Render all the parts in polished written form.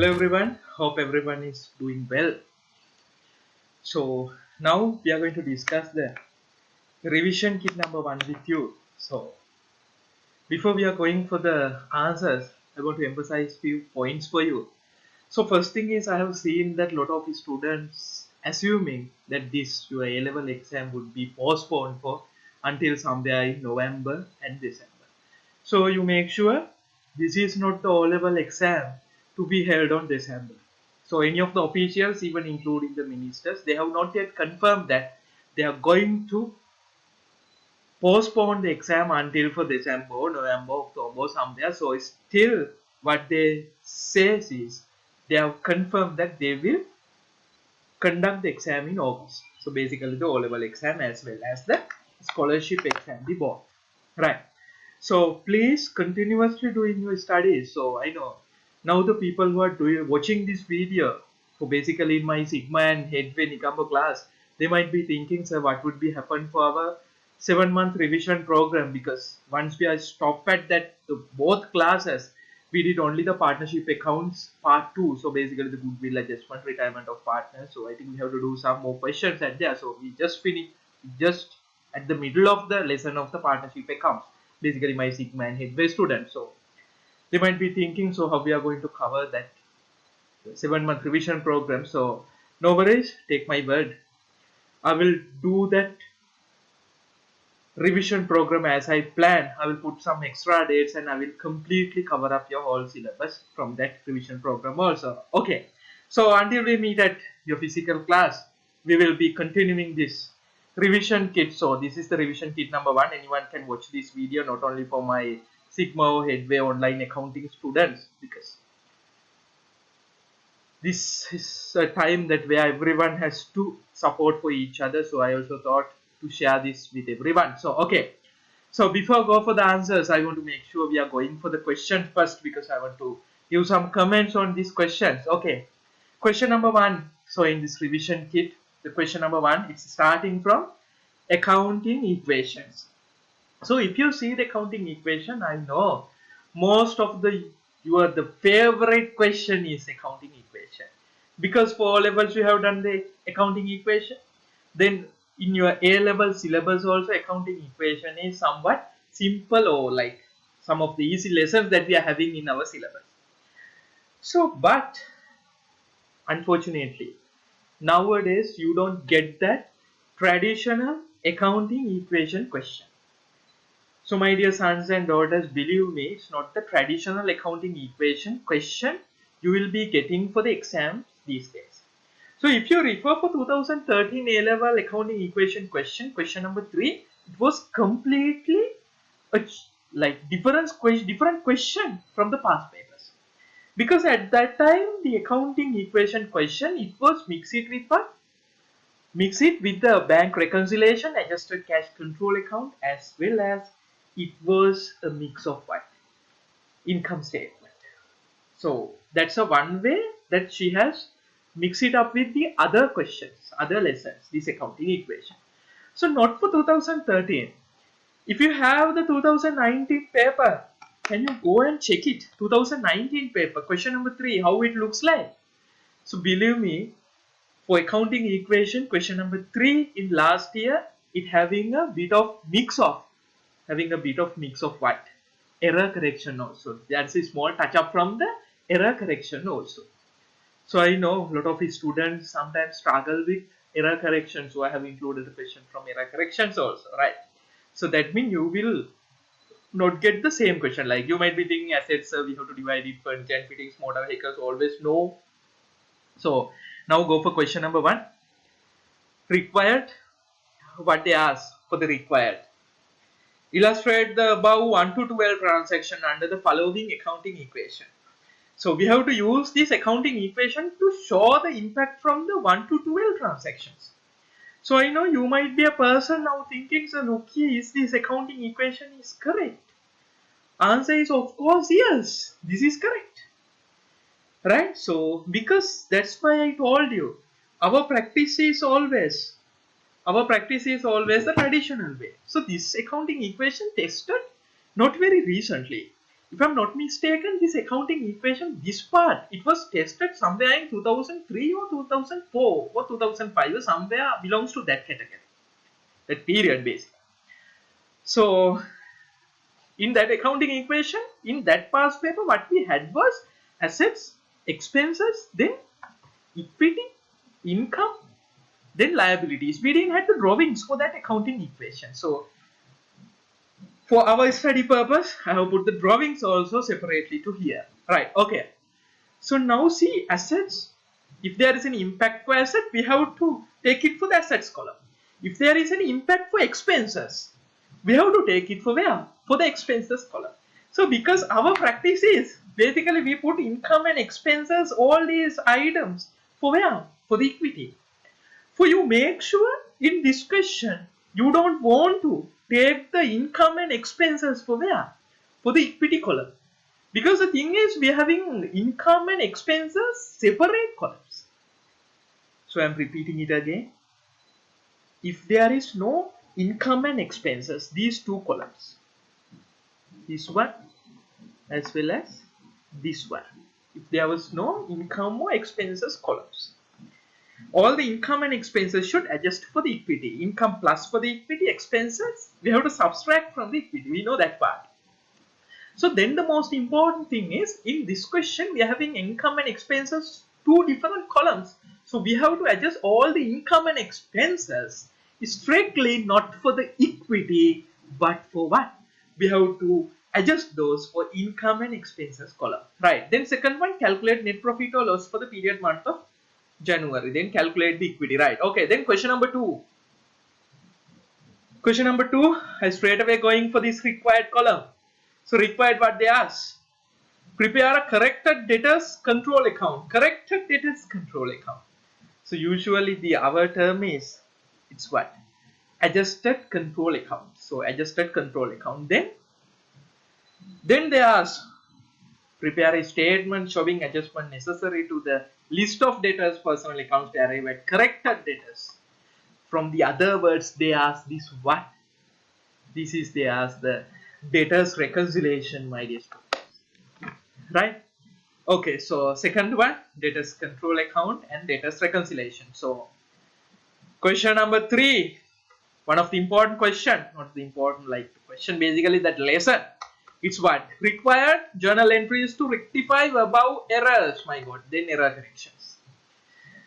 Hello everyone, hope everyone is doing well. So now we are going to discuss the revision kit number 1 with you. So before we are going for the answers, I want to emphasize few points for you. So first thing is, I have seen that lot of students assuming that this your A-level exam would be postponed for until somewhere in November and December. So you make sure this is not the O-level exam to be held on December. So any of the officials, even including the ministers, they have not yet confirmed that they are going to postpone the exam until for December, November, October, somewhere. So still what they say is they have confirmed that they will conduct the exam in August. So basically the O-level exam as well as the scholarship exam, the both. Right. So please continuously doing your studies. So I know now the people who are watching this video, so basically in my Sigma and Headway Nikambo class, they might be thinking, sir, what would be happen for our 7-month revision program? Because once we are stopped at that both classes, we did only the partnership accounts part 2. So basically the goodwill adjustment, retirement of partners. So I think we have to do some more questions at there. So we just finished just at the middle of the lesson of the partnership accounts, basically my Sigma and Headway students. So they might be thinking, so how we are going to cover that 7-month revision program? So no worries, take my word, I will do that revision program as I plan. I will put some extra dates and I will completely cover up your whole syllabus from that revision program also. Okay, so until we meet at your physical class, we will be continuing this revision kit. So this is the revision kit number 1. Anyone can watch this video, not only for my Sigma or Headway online accounting students, because this is a time that where everyone has to support for each other. So I also thought to share this with everyone. So okay, so before I go for the answers, I want to make sure we are going for the question first, because I want to give some comments on these questions. Okay, question number 1. So in this revision kit, the question number 1, it's starting from accounting equations. So if you see the accounting equation, I know most of the favorite question is accounting equation, because for O levels you have done the accounting equation. Then in your A level syllabus also, accounting equation is somewhat simple, or like some of the easy lessons that we are having in our syllabus. So but unfortunately nowadays you don't get that traditional accounting equation question. So my dear sons and daughters, believe me, it's not the traditional accounting equation question you will be getting for the exams these days. So if you refer for 2013 A-level accounting equation question number 3, it was completely a different question from the past papers. Because at that time the accounting equation question, it was mix it with the bank reconciliation, adjusted cash control account, as well as it was a mix of what? Income statement. So that's a one way that she has mixed it up with the other questions, other lessons, this accounting equation. So not for 2013. If you have the 2019 paper, can you go and check it? 2019 paper, question number 3, how it looks like. So believe me, for accounting equation question number 3 in last year, it having a bit of mix of what? Error correction also. That's a small touch up from the error correction also. So I know a lot of students sometimes struggle with error correction. So I have included the question from error corrections also, right? So that means you will not get the same question. Like you might be thinking assets, we have to divide it, furniture and fittings, motor vehicles, always no. So now go for question number 1. Required, what they ask for the required. Illustrate the above 1 to 12 transaction under the following accounting equation. So we have to use this accounting equation to show the impact from the 1 to 12 transactions. So I know you might be a person now thinking, so okay, is this accounting equation is correct? Answer is of course yes, this is correct. Right? So because that's why I told you, our practice is always the traditional way. So this accounting equation tested not very recently. if I'm not mistaken, this accounting equation, this part, it was tested somewhere in 2003 or 2004 or 2005 or somewhere belongs to that category, that period basically. So in that accounting equation, in that past paper, what we had was assets, expenses, then equity, income, then liabilities. We didn't have the drawings for that accounting equation. So for our study purpose, I have put the drawings also separately to here. Right, okay. So now see assets. If there is an impact for asset, we have to take it for the assets column. If there is an impact for expenses, we have to take it for where? For the expenses column. So because our practice is basically we put income and expenses, all these items for where? For the equity. For you make sure in this question you don't want to take the income and expenses for where? For the equity column. Because the thing is we are having income and expenses separate columns. So I am repeating it again. If there is no income and expenses, these two columns, this one as well as this one, if there was no income or expenses columns, all the income and expenses should adjust for the equity. Income plus for the equity, expenses we have to subtract from the equity. We know that part. So then the most important thing is in this question we are having income and expenses, two different columns. So we have to adjust all the income and expenses strictly not for the equity but for what? We have to adjust those for income and expenses column. Right. Then second one, calculate net profit or loss for the period month of January. Then calculate the equity. Right. Okay. Then question number 2. Question number 2, I straight away going for this required column. So required what they ask. Prepare a corrected debtors control account. Corrected debtors control account. So usually our term is, it's what? Adjusted control account. So adjusted control account. Then they ask, prepare a statement showing adjustment necessary to the list of debtors personal accounts to arrive at corrected debtors. From the other words, they ask this what? This is they ask the debtors reconciliation, my dear students. Right? Okay, so second one, debtors control account and debtors reconciliation. So question number 3, one of the important question, not the important like question, basically that lesson. It's what? Required journal entries to rectify above errors. My God, then error corrections.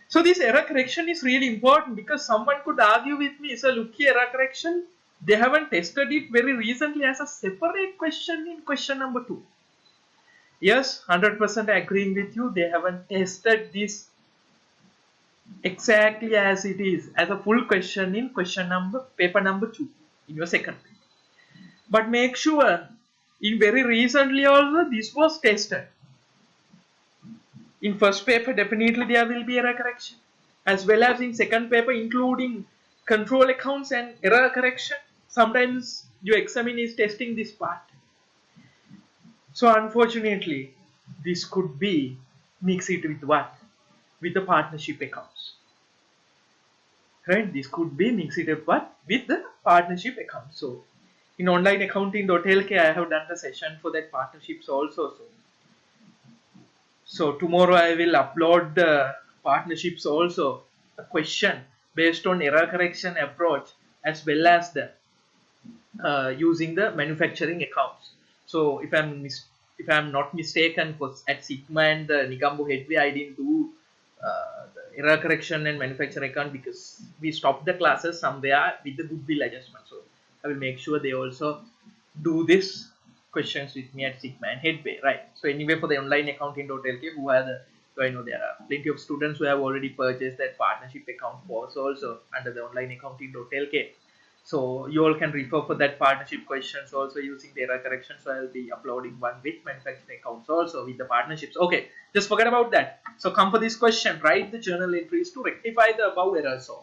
So this error correction is really important because someone could argue with me, so look here, error correction, they haven't tested it very recently as a separate question in question number 2. Yes, 100% agreeing with you, they haven't tested this exactly as it is, as a full question in paper number 2, in your second paper. But make sure, in very recently also, this was tested. In first paper, definitely there will be error correction, as well as in second paper, including control accounts and error correction. Sometimes your examiner is testing this part. So unfortunately, this could be mix it with what? With the partnership accounts. Right? This could be mix it with what? With the partnership accounts. So in online accounting.lk, I have done the session for that partnerships also. So tomorrow I will upload the partnerships also, a question based on error correction approach as well as the using the manufacturing accounts. So if I'm not mistaken, because at Sigma and the Nigambo Headway I didn't do the error correction and manufacturing account because we stopped the classes somewhere with the goodwill adjustment. So I will make sure they also do this questions with me at Sigma and Headway, right? So anyway, for the online accounting.lk, who are so I know there are plenty of students who have already purchased that partnership account course also under the online accounting.lk. So you all can refer for that partnership questions also using the error correction. So I'll be uploading one with manufacturing accounts also with the partnerships. Okay, just forget about that. So come for this question, write the journal entries to rectify the above errors. So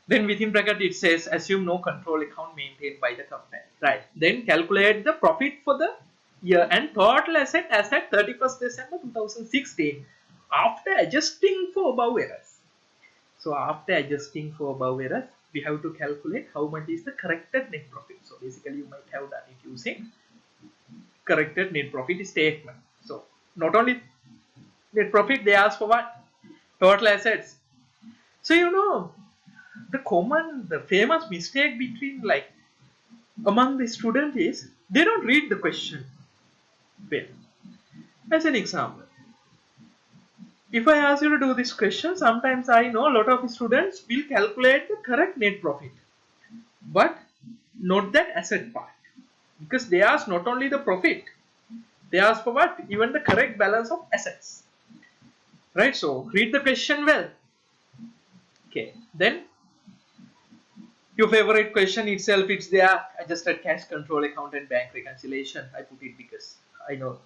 then within bracket it says assume no control account maintained by the company, right? Then calculate the profit for the year and total asset as at 31st December 2016 after adjusting for above errors. So after adjusting for above errors, we have to calculate how much is the corrected net profit. So basically you might have done it using corrected net profit statement. So not only net profit, they ask for what? Total assets. So the famous mistake between like among the students is they don't read the question well. As an example, if I ask you to do this question, sometimes I know a lot of students will calculate the correct net profit, but not that asset part, because they ask not only the profit, they ask for what? Even the correct balance of assets. Right? So read the question well. Okay. Then your favorite question itself, it's there, adjusted cash control account and bank reconciliation. I put it because I know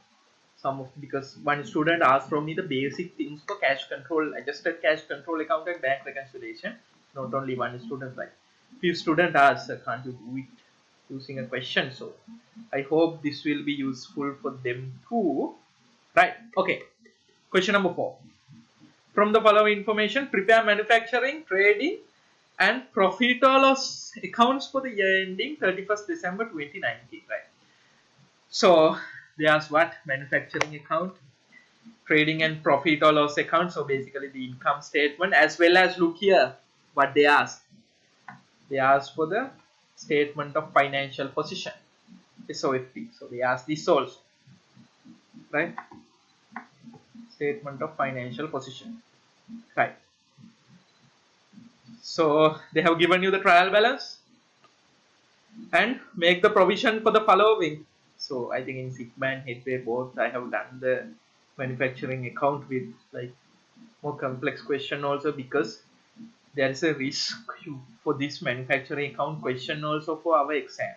because one student asked from me the basic things for cash control, adjusted cash control account and bank reconciliation. Not only one student, like few student asked, can't you do it using a question? So I hope this will be useful for them too. Right? Okay. Question number 4. From the following information, prepare manufacturing, trading, and profit or loss accounts for the year ending 31st December 2019. Right. So they ask what? Manufacturing account, trading and profit or loss account. So basically the income statement, as well as look here what they ask. They ask for the statement of financial position, SOFP. So they ask this also, right? Statement of financial position, right? So they have given you the trial balance and make the provision for the following. So I think in Sigma and Headway both I have done the manufacturing account with like more complex question also, because there is a risk for this manufacturing account question also for our exam.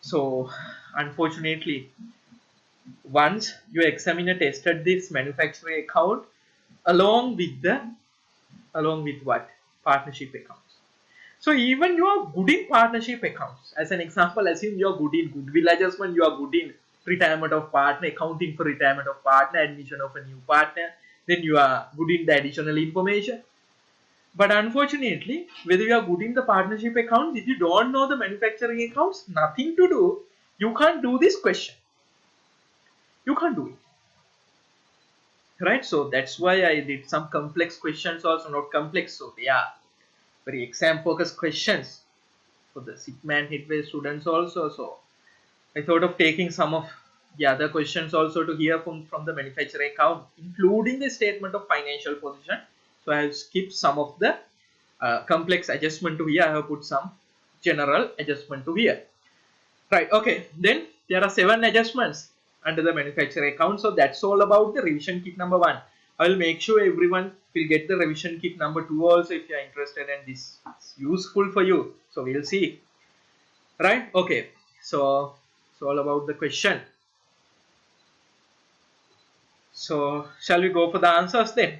So unfortunately, once your examiner tested this manufacturing account along with what? Partnership accounts. So even you are good in partnership accounts. As an example, assume you are good in goodwill adjustment, you are good in retirement of partner, accounting for retirement of partner, admission of a new partner, then you are good in the additional information. But unfortunately, whether you are good in the partnership accounts, if you don't know the manufacturing accounts, nothing to do, you can't do this question. You can't do it. Right? So that's why I did some complex questions also, not complex. So they are very exam focused questions for the Sigma and Headway students also. So I thought of taking some of the other questions also to hear from the manufacturing account, including the statement of financial position. So I have skipped some of the complex adjustment to here. I have put some general adjustment to here. Right. Okay. Then there are 7 adjustments under the manufacturing account. So that's all about the revision kit number 1. I will make sure everyone will get the revision kit number 2 also if you are interested and this is useful for you. So we'll see. Right. Okay. So it's all about the question. So shall we go for the answers then?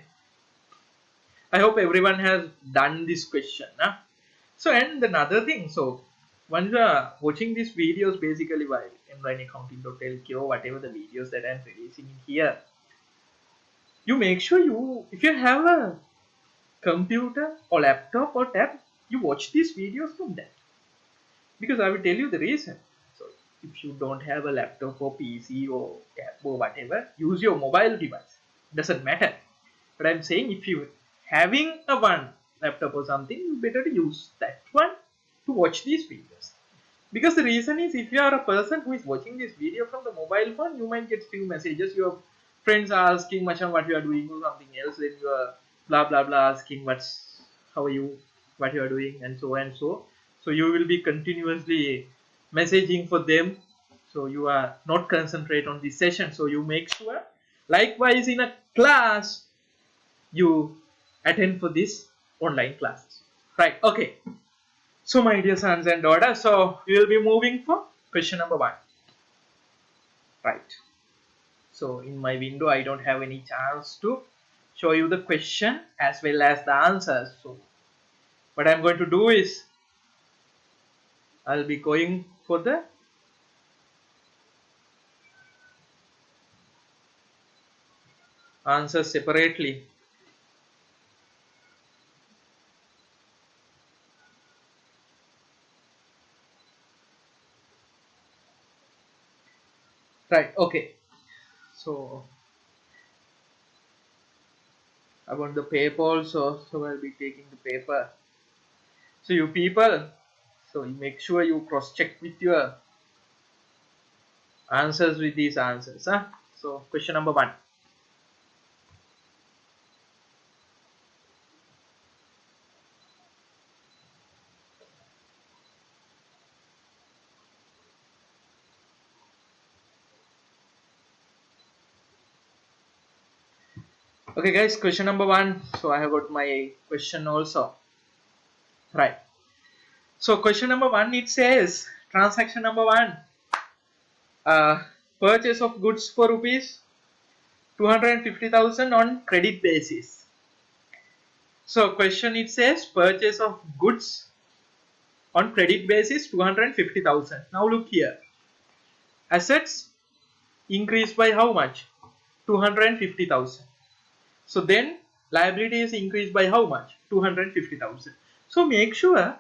I hope everyone has done this question. Huh? So and another thing, so once you are watching these videos, basically while mlineaccounting.lk or whatever the videos that I am releasing in here, you make sure if you have a computer or laptop or tab, you watch these videos from that. Because I will tell you the reason. So if you don't have a laptop or PC or tab or whatever, use your mobile device. Doesn't matter. But I'm saying if you having a one laptop or something, you better use that one to watch these videos. Because the reason is, if you are a person who is watching this video from the mobile phone, you might get few messages. Your friends are asking Machan what you are doing or something else. Then you are blah blah blah asking how are you, what you are doing, and so and so. So you will be continuously messaging for them. So you are not concentrate on this session. So you make sure. Likewise, in a class, you attend for this online classes. Right? Okay. So my dear sons and daughters, so we will be moving for question number 1. Right. So in my window, I don't have any chance to show you the question as well as the answers. So what I'm going to do is, I'll be going for the answers separately. Right, okay. So I want the paper also, so I'll be taking the paper. So you people, so you make sure you cross check with your answers with these answers. Huh? So question number 1. Okay guys, question number 1. So I have got my question also. Right. So question number 1, it says transaction number 1, uh, purchase of goods for rupees 250,000 on credit basis. So question, it says purchase of goods on credit basis 250,000. Now look here. Assets increased by how much? 250,000. So then liability is increased by how much? 250,000. So make sure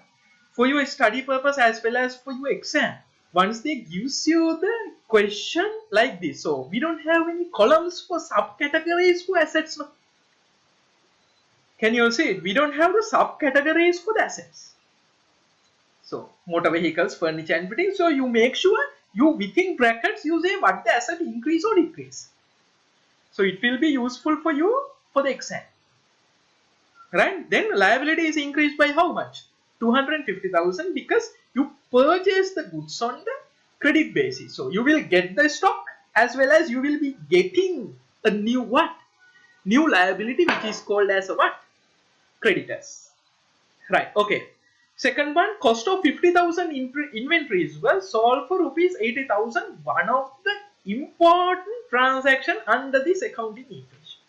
for your study purpose as well as for your exam, once they gives you the question like this, so we don't have any columns for subcategories for assets. No? Can you see it? We don't have the subcategories for the assets. So motor vehicles, furniture and fitting. So you make sure you within brackets you say what the asset increase or decrease. So it will be useful for you for the exam. Right? Then liability is increased by how much? 250,000 because you purchase the goods on the credit basis. So you will get the stock as well as you will be getting a new what? New liability which is called as a what? Creditors. Right, okay. Second one, cost of 50,000 inventories were sold for rupees 80,000. One of the important transaction under this accounting equation.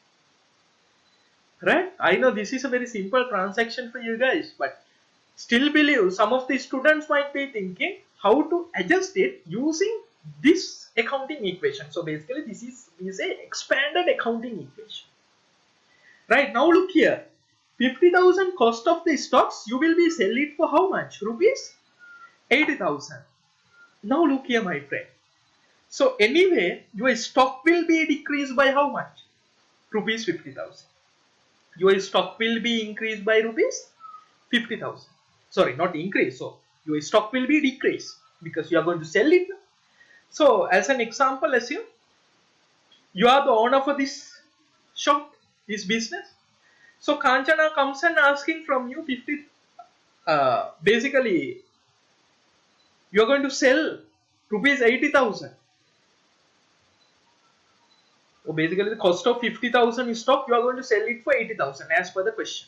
Right? I know this is a very simple transaction for you guys, but still believe some of the students might be thinking how to adjust it using this accounting equation. So basically this is a expanded accounting equation. Right, now look here. 50,000 cost of the stocks, you will be sell it for how much? Rupees 80,000. Now look here my friend. So anyway, your stock will be decreased by how much? Rupees 50,000. Your stock will be increased by rupees 50,000. Sorry, not increase. So your stock will be decreased because you are going to sell it. So as an example, assume you are the owner for this shop, this business. So Kanchana comes and asking from you 50. Basically, you are going to sell rupees 80,000. So basically, the cost of 50,000 stock, you are going to sell it for 80,000 as per the question.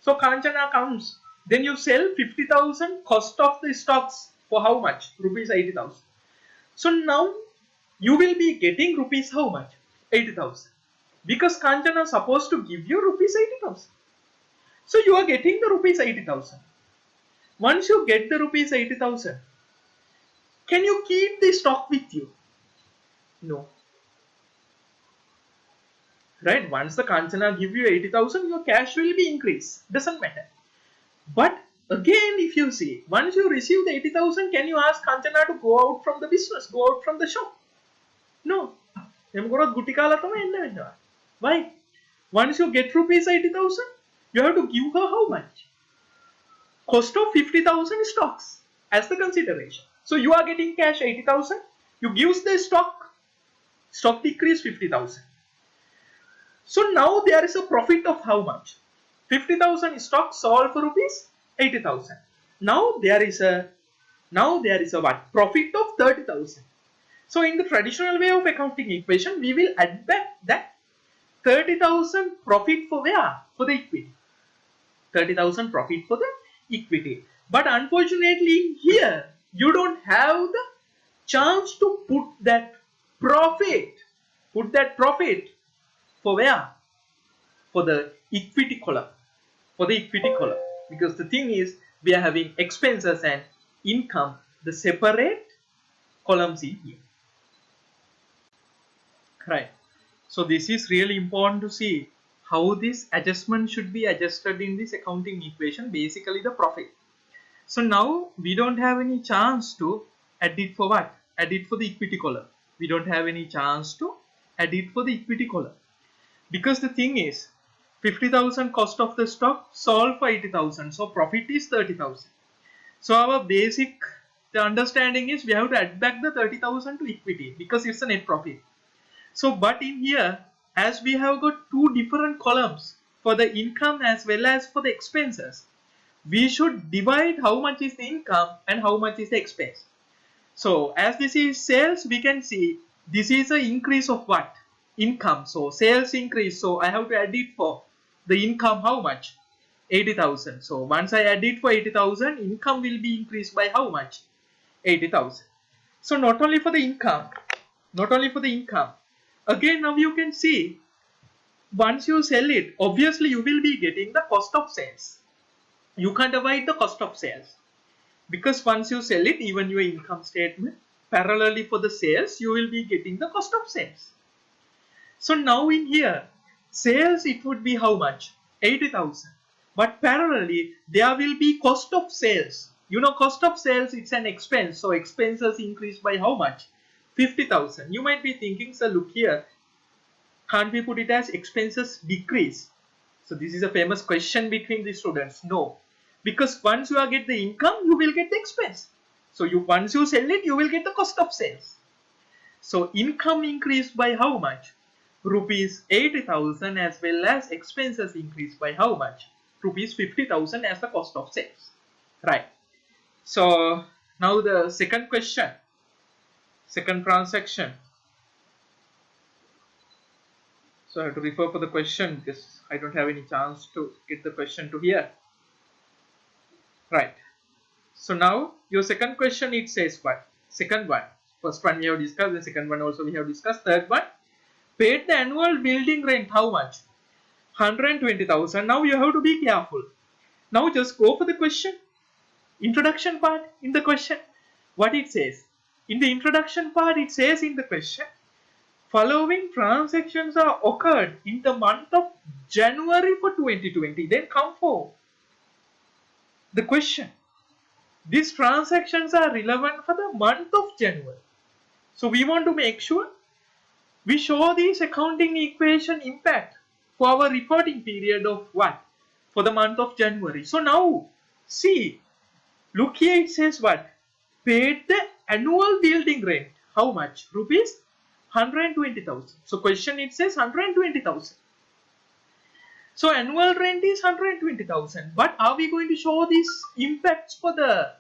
So Kanchana comes, then you sell 50,000 cost of the stocks for how much? Rupees 80,000. So now you will be getting rupees how much? 80,000. Because Kanchana is supposed to give you rupees 80,000. So you are getting the rupees 80,000. Once you get the rupees 80,000, can you keep the stock with you? No. Right? Once the Kanchana give you 80,000, your cash will be increased. Doesn't matter. But again, if you see, once you receive the 80,000, can you ask Kanchana to go out from the business, go out from the shop? No. Why? Once you get rupees 80,000, you have to give her how much? Cost of 50,000 stocks as the consideration. So you are getting cash 80,000. You give the stock decrease 50,000. So now there is a profit of how much? 50,000 stock sold for rupees 80,000. Now there is a what? Profit of 30,000. So in the traditional way of accounting equation, we will add back that 30,000 profit for where? For the equity. 30,000 profit for the equity. But unfortunately here you don't have the chance to put that profit. Put that profit for where? For the equity column. For the equity column. Because the thing is, we are having expenses and income, the separate columns in here. Right. So this is really important to see how this adjustment should be adjusted in this accounting equation, basically the profit. So now we don't have any chance to add it for what? Add it for the equity column. We don't have any chance to add it for the equity column. Because the thing is, 50,000 cost of the stock sold for 80,000. So profit is 30,000. So our basic the understanding is we have to add back the 30,000 to equity because it's a net profit. So but in here, as we have got two different columns for the income as well as for the expenses, we should divide how much is the income and how much is the expense. So as this is sales, we can see this is an increase of what? Income. So sales increase. So I have to add it for the income how much? 80,000. So once I add it for 80,000, income will be increased by how much? 80,000. So not only for the income, again now you can see once you sell it, obviously you will be getting the cost of sales. You can't avoid the cost of sales because once you sell it, even your income statement, parallelly for the sales, you will be getting the cost of sales. So now in here, sales it would be how much? 80,000. But parallelly, there will be cost of sales. You know, cost of sales, it's an expense. So expenses increase by how much? 50,000. You might be thinking, sir, look here, can't we put it as expenses decrease? So this is a famous question between the students. No, because once you get the income, you will get the expense. So once you sell it, you will get the cost of sales. So income increased by how much? Rupees 80,000 as well as expenses increased by how much? Rupees 50,000 as the cost of sales. Right. So now the second question, second transaction. So I have to refer for the question because I don't have any chance to get the question to here. Right. So now your second question, it says what? Second one. First one we have discussed, the second one also we have discussed. Third one, paid the annual building rent how much? 120,000. Now you have to be careful. Now just go for the question. Introduction part in the question. What it says? In the introduction part it says in the question, following transactions are occurred in the month of January for 2020. Then come for the question. These transactions are relevant for the month of January. So we want to make sure we show these accounting equation impact for our reporting period of what? For the month of January. So now see, look here, it says what? Paid the annual building rent. How much? Rupees 120,000. So question it says 120,000. So annual rent is 120,000. But are we going to show these impacts for the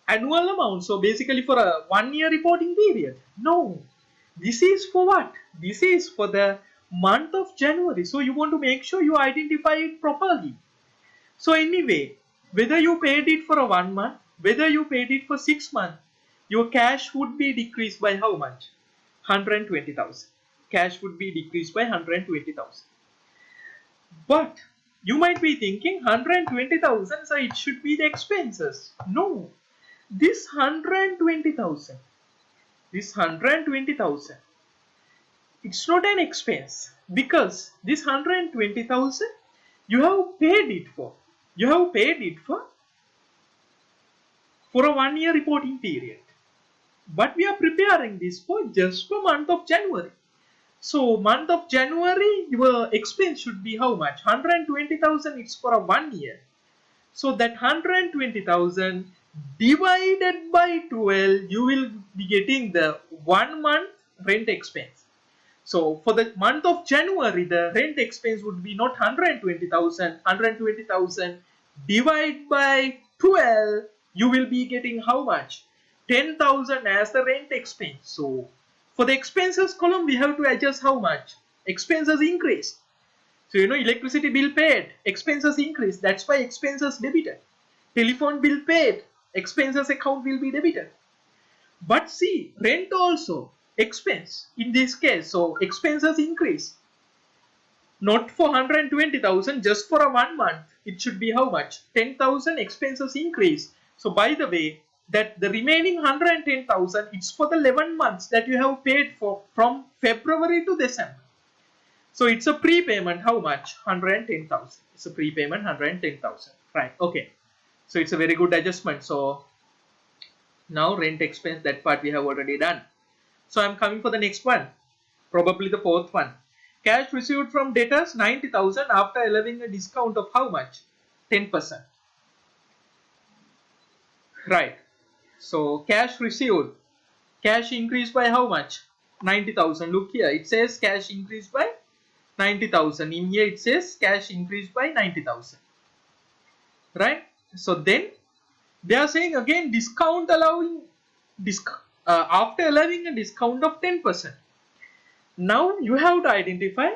annual amount? So basically for a 1 year reporting period? No. This is for what? This is for the month of January. So you want to make sure you identify it properly. So anyway, whether you paid it for a 1 month, whether you paid it for 6 months, your cash would be decreased by how much? 120,000. Cash would be decreased by 120,000. But you might be thinking 120,000, so it should be the expenses. No, this 120,000, it's not an expense because this 120,000 you have paid it for. You have paid it for a 1 year reporting period. But we are preparing this for just for month of January. So month of January, your expense should be how much? 120,000, it's for a 1 year. So that 120,000 divided by 12, you will be getting the 1 month rent expense. So for the month of January, the rent expense would be not 120,000. 120,000 divided by 12, you will be getting how much? 10,000 as the rent expense. So for the expenses column, we have to adjust how much? Expenses increase. So you know, electricity bill paid, expenses increase. That's why expenses debited. Telephone bill paid, expenses account will be debited. But see, rent also expense in this case. So expenses increase. Not for 120,000, just for a 1 month. It should be how much? 10,000 expenses increase. So by the way, that the remaining 110,000, it's for the 11 months that you have paid for from February to December. So it's a prepayment. How much? 110,000. It's a prepayment 110,000. Right. Okay. So it's a very good adjustment. So now rent expense, that part we have already done. So I'm coming for the next one, probably the fourth one. Cash received from debtors 90,000 after allowing a discount of how much? 10%. Right. So cash received, cash increased by how much? 90,000. Look here, it says cash increased by 90,000. In here it says cash increased by 90,000. Right. So then they are saying again discount allowing after allowing a discount of 10%. Now you have to identify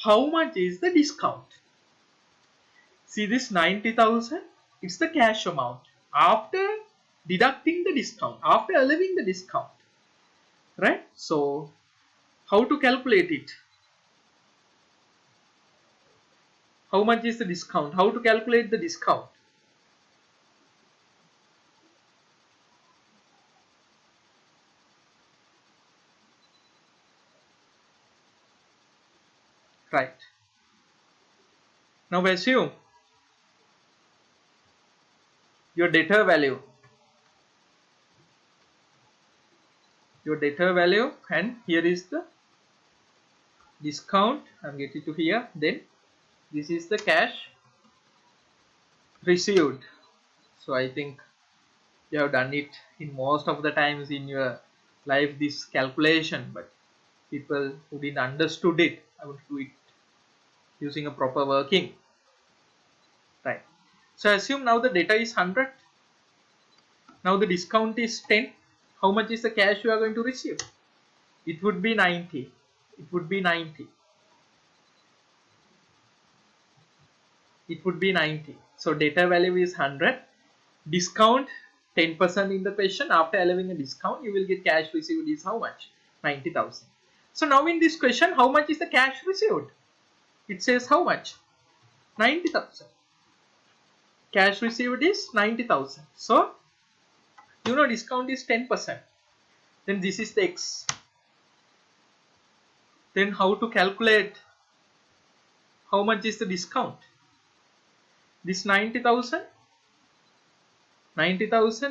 how much is the discount. See this 90,000, it's the cash amount after deducting the discount, after allowing the discount, right? So how to calculate it? How much is the discount? How to calculate the discount? Right. Now assume your debtor value, and here is the discount. I'm getting to here. Then this is the cash received. So I think you have done it in most of the times in your life, this calculation, but people who didn't understood it, I would do it using a proper working. Right. So assume now the data is 100. Now the discount is 10. How much is the cash you are going to receive? It would be 90. It would be 90. It would be 90. So data value is 100. Discount 10% in the question. After allowing a discount, you will get cash received is how much? 90,000. So now in this question, how much is the cash received? It says how much? 90,000. Cash received is 90,000. So you know discount is 10%. Then this is the X. Then how to calculate how much is the discount? This 90,000,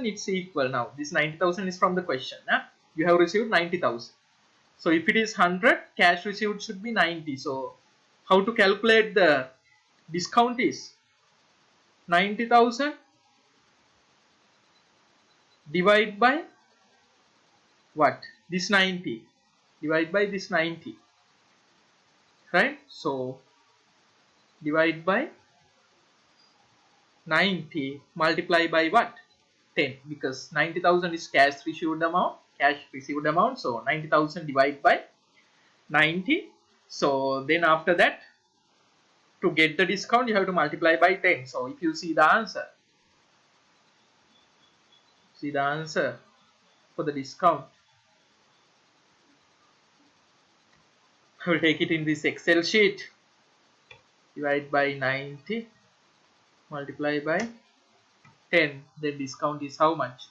it's equal now. This 90,000 is from the question. You have received 90,000. So if it is 100, cash received should be 90. So how to calculate the discount is 90,000 divide by what? This 90. Divide by this 90. Right? So divide by 90 multiply by what? 10, because 90,000 is cash received amount. So 90,000 divided by 90. So then after that, to get the discount, you have to multiply by 10. So if you see the answer, for the discount, I will take it in this Excel sheet. Divide by 90, multiply by 10. The discount is how much?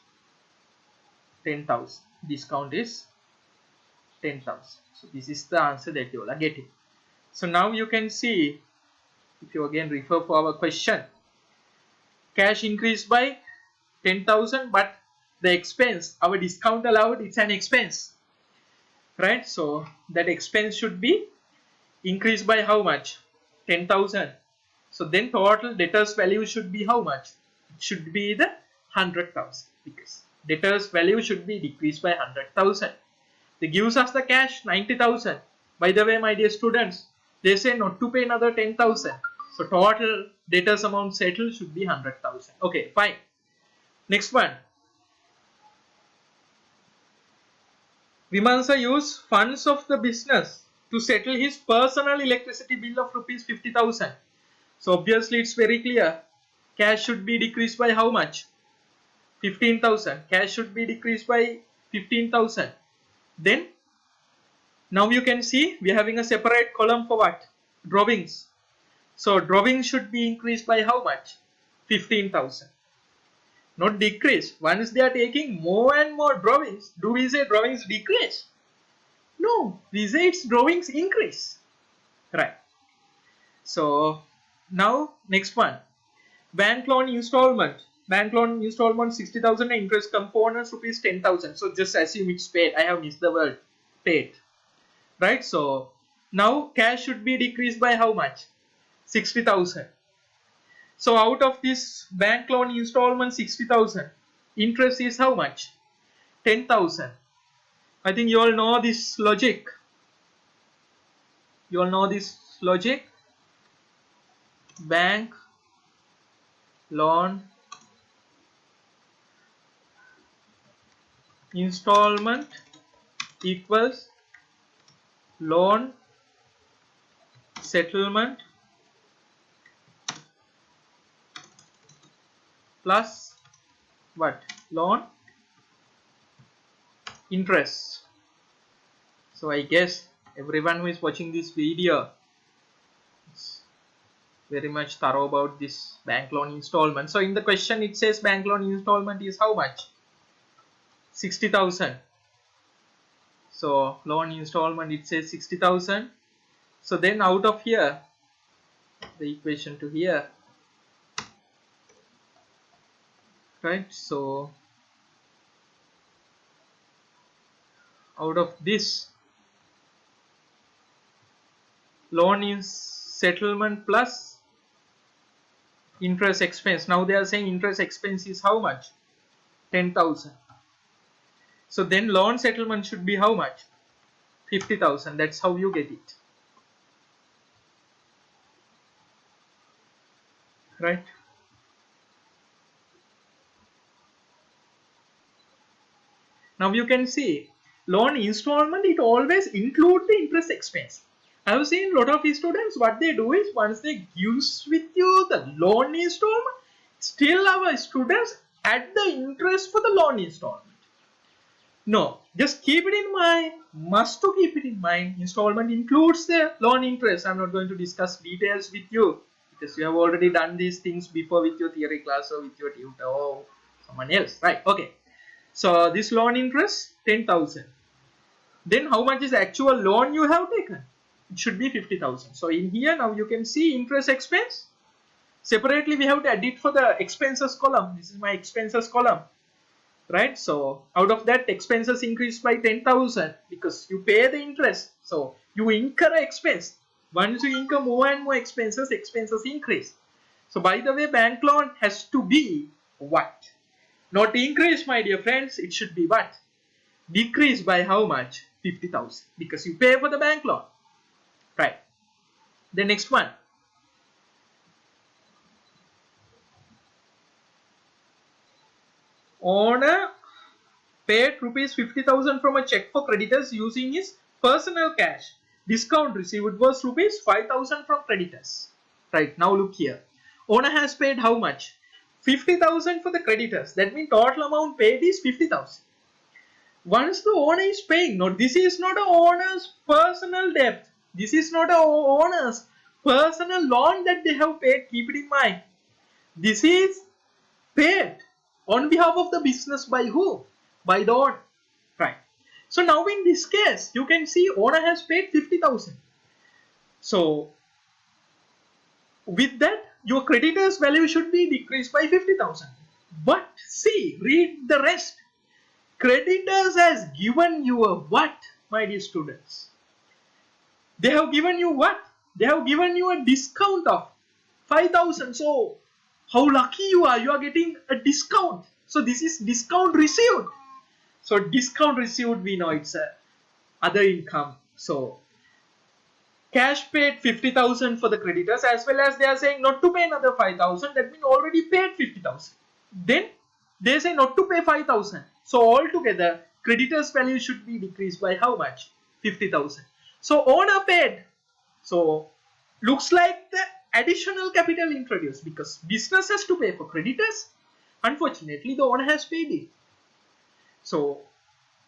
10,000. Discount is 10,000. So this is the answer that you are getting. So now you can see, if you again refer for our question, cash increased by 10,000, but the expense, our discount allowed, it's an expense, right? So that expense should be increased by how much? 10,000. So then total debtors value should be how much? It should be the 100,000, because debtors value should be decreased by 100,000. They gives us the cash 90,000. By the way, my dear students, they say not to pay another 10,000. So total debtors amount settled should be 100,000. Okay, fine. Next one. Vimansa used funds of the business to settle his personal electricity bill of rupees 50,000. So obviously it's very clear. Cash should be decreased by how much? 15,000. Cash should be decreased by 15,000. Then now you can see we are having a separate column for what? Drawings. So drawings should be increased by how much? 15,000. Not decrease. Once they are taking more and more drawings, do we say drawings decrease? No, we say its drawings increase. Right. So now next one. Bank loan installment. bank loan installment 60,000 and interest components rupees 10,000. So just assume it's paid. I have missed the word paid, right? So now cash should be decreased by how much? 60,000. So out of this bank loan installment 60,000, interest is how much? 10,000. I think you all know this logic. You all know this logic. Bank loan installment equals loan settlement plus what? Loan interest. So I guess everyone who is watching this video is very much thorough about this bank loan installment. So in the question it says bank loan installment is how much? 60,000. So loan installment it says 60,000. So then out of here, the equation to here, right? So out of this, loan is settlement plus interest expense. Now they are saying interest expense is how much? 10,000. So then loan settlement should be how much? 50,000. That's how you get it, right? Now you can see loan installment, it always includes the interest expense. I have seen a lot of students, what they do is once they use with you the loan installment, still our students add the interest for the loan installment. No, just keep it in mind, must to keep it in mind, installment includes the loan interest. I'm not going to discuss details with you because you have already done these things before with your theory class or with your tutor or someone else, right? Okay. So this loan interest 10,000. Then how much is actual loan you have taken? It should be 50,000. So in here now you can see interest expense. Separately we have to add it for the expenses column. This is my expenses column, right? So out of that expenses increased by 10,000 because you pay the interest. So you incur expense. Once you incur more and more expenses, expenses increase. So by the way, bank loan has to be what? Not increase, my dear friends. It should be what? Decrease by how much? 50,000 because you pay for the bank loan, right? The next one. Owner paid rupees 50,000 from a check for creditors using his personal cash. Discount received was rupees 5,000 from creditors. Right, now look here. Owner has paid how much? 50,000 for the creditors. That means total amount paid is 50,000. Once the owner is paying, no, this is not a owner's personal debt. This is not a owner's personal loan that they have paid. Keep it in mind. This is paid on behalf of the business by who? By the owner, right? So now in this case, you can see owner has paid 50,000. So with that, your creditor's value should be decreased by 50,000. But see, read the rest. Creditors has given you a what, my dear students? They have given you what? They have given you a discount of 5,000. So how lucky you are getting a discount. So this is discount received. So discount received, we know it's a other income. So cash paid 50,000 for the creditors, as well as they are saying not to pay another 5,000. That means already paid 50,000. Then they say not to pay 5,000. So altogether, creditors value should be decreased by how much? 50,000. So owner paid. So looks like the additional capital introduced because business has to pay for creditors. Unfortunately, the owner has paid it. So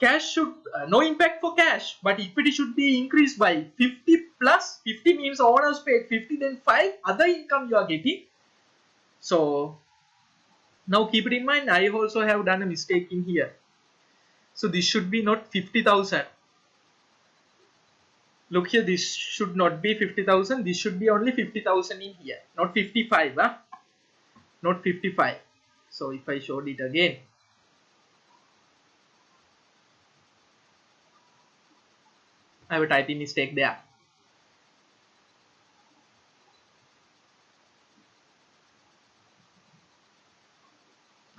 cash should, no impact for cash, but equity should be increased by 50 plus. 50 means owners paid 50, then 5 other income you are getting. So now keep it in mind, I also have done a mistake in here. So this should be not 50,000. Look here, this should not be 50,000. This should be only 50,000 in here, not 55. Not 55. So if I showed it again, I have a typing mistake there.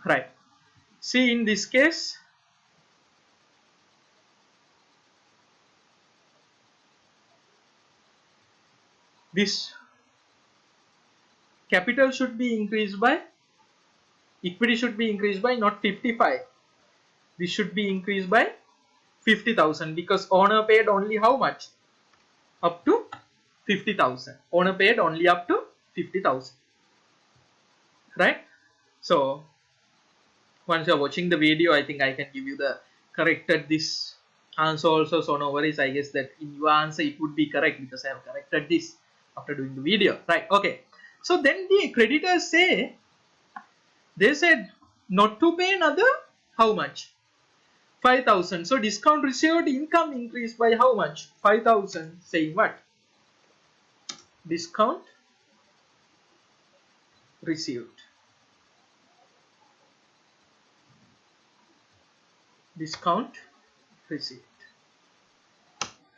Right. See, in this case, this capital should be increased by, equity should be increased by not 55. This should be increased by 50,000 because owner paid only how much? Up to 50,000. Owner paid only up to 50,000. Right? So once you're watching the video, I think I can give you the corrected this answer also, so no worries. I guess that in your answer it would be correct because I have corrected this after doing the video. Right? Okay. So then the creditors say, they said not to pay another how much? 5,000. So discount received income increased by how much? 5,000. Saying what? Discount received. Discount received.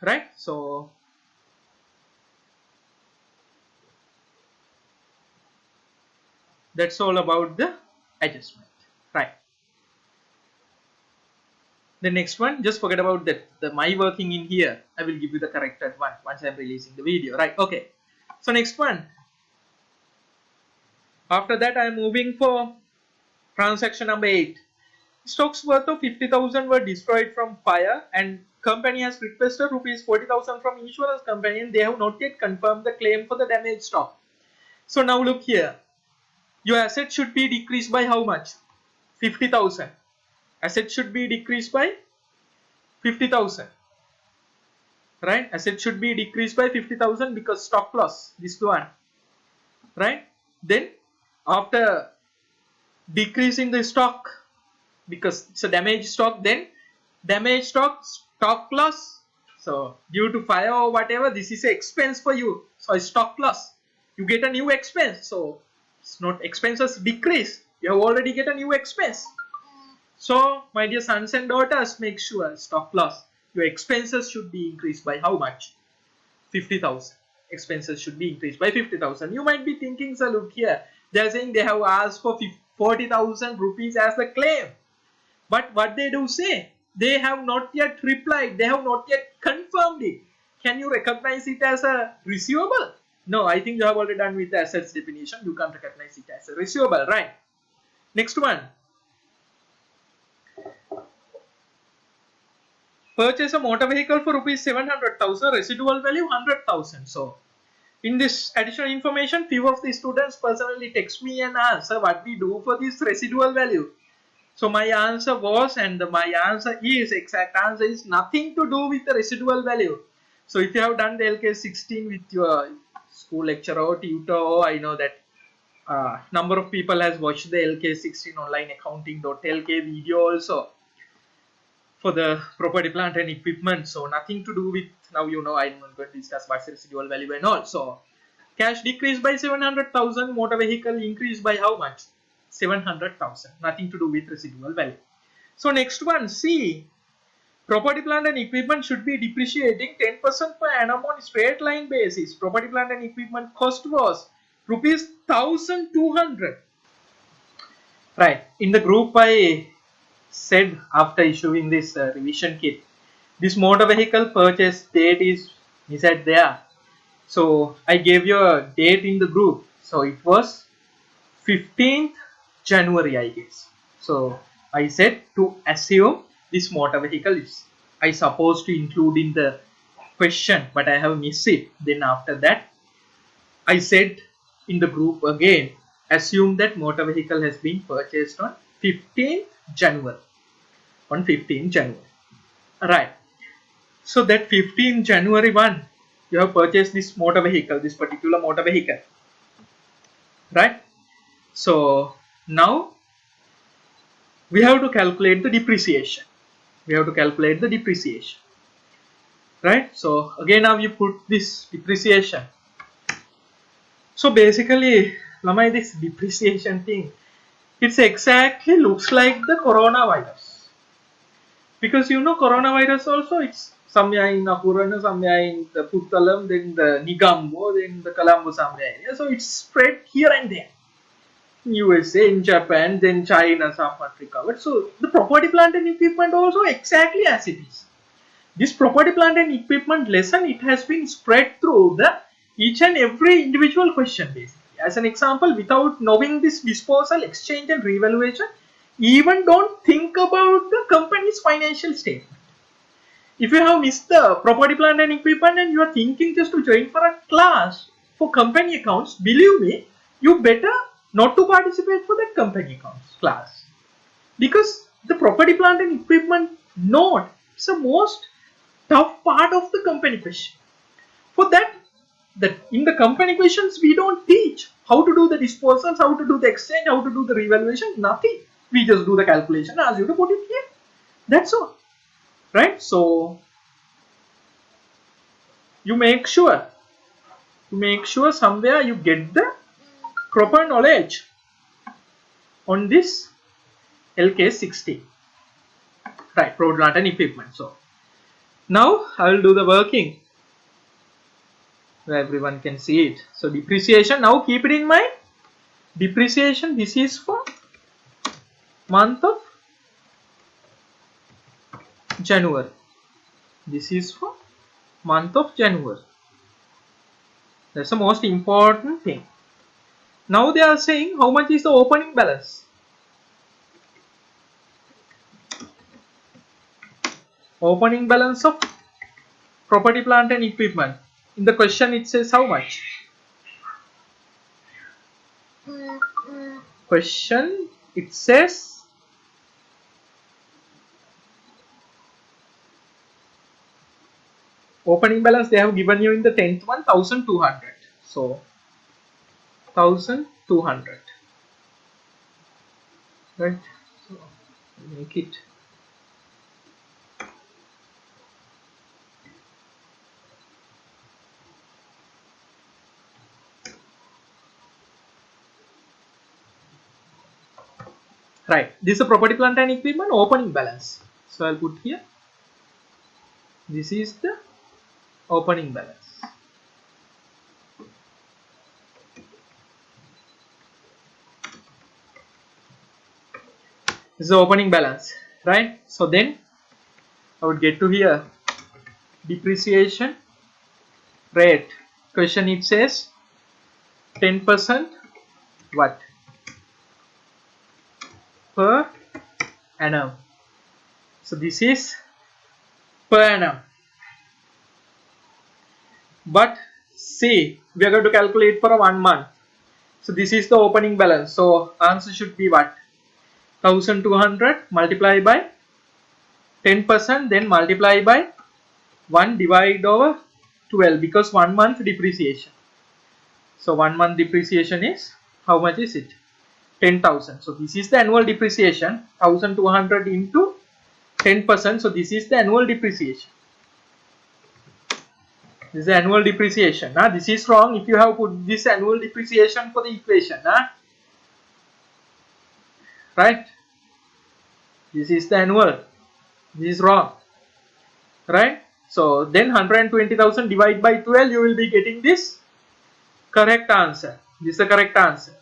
Right? So that's all about the adjustment. Right? The next one, just forget about that. The my working in here. I will give you the corrected one once I'm releasing the video. Right? Okay. So next one. After that, I'm moving for transaction number 8. Stocks worth of 50,000 were destroyed from fire, and company has requested rupees 40,000 from insurance company, and they have not yet confirmed the claim for the damaged stock. So now look here. Your asset should be decreased by how much? 50,000. Asset should be decreased by 50,000. Right? Asset should be decreased by 50,000 because stock loss. This one. Right? Then after decreasing the stock, because it's a damaged stock, then damaged stock, stock loss. So due to fire or whatever, this is an expense for you. So a stock loss. You get a new expense. So it's not expenses decrease. You have already get a new expense. So my dear sons and daughters, make sure stock loss. Your expenses should be increased by how much? 50,000. Expenses should be increased by 50,000. You might be thinking, sir, look here. They are saying they have asked for 40,000 rupees as the claim. But what they do say, they have not yet replied. They have not yet confirmed it. Can you recognize it as a receivable? No, I think you have already done with the assets definition. You can't recognize it as a receivable, right? Next one. Purchase a motor vehicle for rupees 700,000, residual value 100,000. So, in this additional information, few of the students personally text me and ask, sir, what we do for this residual value? So my answer was, and my answer is, exact answer is nothing to do with the residual value. So if you have done the LK16 with your school lecturer or tutor, or I know that number of people has watched the LK16 online accounting.lk video also for the property, plant and equipment. So nothing to do with, now you know I'm not going to discuss what's residual value and all. So cash decreased by 700,000, motor vehicle increased by how much? 700,000. Nothing to do with residual value. So next one, C. Property, plant and equipment should be depreciating 10% per annum on straight line basis. Property, plant and equipment cost was rupees 1,200. Right. In the group I said after issuing this revision kit, this motor vehicle purchase date is said there. So I gave you a date in the group. So it was 15th January, I guess. So I said to assume this motor vehicle is I supposed to include in the question, but I have missed it. Then after that, I said in the group again, assume that motor vehicle has been purchased on 15th January. On 15th January. Right. So that 15th January 1, you have purchased this motor vehicle, this particular motor vehicle. Right. So now we have to calculate the depreciation. We have to calculate the depreciation. Right. So again now you put this depreciation. So basically, Lamai, this depreciation thing, It's exactly looks like the coronavirus. Because you know coronavirus also, it's somewhere in Apurana, somewhere in the Puttalam, then the Nigambo, then the Colombo somewhere area. So it's spread here and there. USA, in Japan, then China, South Africa. But so the property, plant and equipment also exactly as it is. This property, plant and equipment lesson, it has been spread through the each and every individual question basically. As an example, without knowing this disposal, exchange and revaluation, even don't think about the company's financial statement. If you have missed the property, plant and equipment and you are thinking just to join for a class for company accounts, believe me, you better not to participate for that company accounts class. Because the property, plant and equipment note is the most tough part of the company question. For that in the company questions, we don't teach how to do the disposals, how to do the exchange, how to do the revaluation, nothing. We just do the calculation, ask you to put it here. That's all. Right? So you make sure somewhere you get the proper knowledge on this LK60. Right, property, plant and equipment. So now I will do the working where everyone can see it. So depreciation, now keep it in mind. Depreciation, this is for month of January. This is for month of January. That's the most important thing. Now they are saying how much is the opening balance. Opening balance of property, plant and equipment. In the question it says how much? Question it says opening balance they have given you in the 10th one 1200. So 1200. Right? So make it right. This is a property, plant and equipment opening balance. So I'll put here. This is the opening balance. This is the opening balance, right? So then I would get to here depreciation rate. Question it says 10% what? Per annum. So this is per annum. But see, we are going to calculate for a 1 month. So this is the opening balance. So answer should be what? 1200 multiplied by 10%, then multiply by 1 divide over 12 because 1 month depreciation. So 1 month depreciation is how much is it? 10,000. So this is the annual depreciation. 1200 into 10%. So this is the annual depreciation. This is the annual depreciation. This is wrong if you have put this annual depreciation for the equation. Right? This is the annual. This is wrong. Right? So then 120,000 divided by 12, you will be getting this correct answer. This is the correct answer.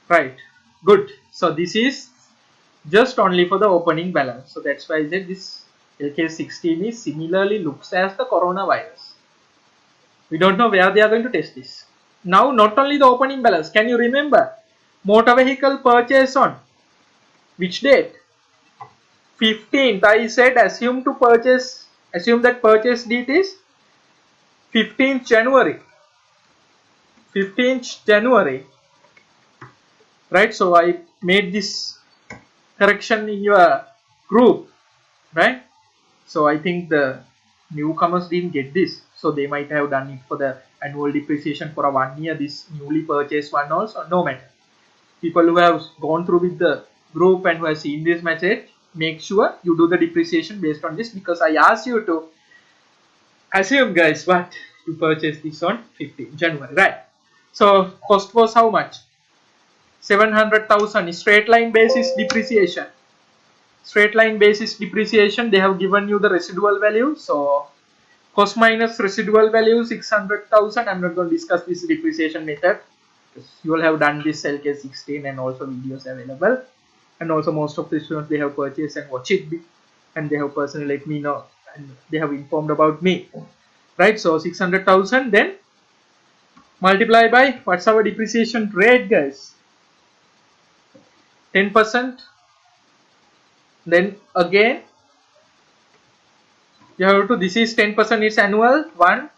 Right. Good. So this is just only for the opening balance. So that's why I said this LK16 is similarly looks as the coronavirus. We don't know where they are going to test this. Now not only the opening balance. Can you remember motor vehicle purchase on which date? 15th. I said assume that purchase date is 15th January. 15th January. Right? So I made this correction in your group. Right? So I think the newcomers didn't get this. So they might have done it for the annual depreciation for a 1 year. This newly purchased one also. No matter. People who have gone through with the group and who have seen this message, make sure you do the depreciation based on this because I asked you to assume guys what you purchased this on 15th January, right? So cost was how much? 700,000 straight line basis depreciation. Straight line basis depreciation, they have given you the residual value. So cost minus residual value 600,000. I'm not going to discuss this depreciation method because you all have done this LK16 and also videos available, and also most of the students, they have purchased and watched it, and they have personally let me know and they have informed about me, right? So 600,000, then multiply by what's our depreciation rate, guys? 10%. Then again you have to, this is 10% is annual, 1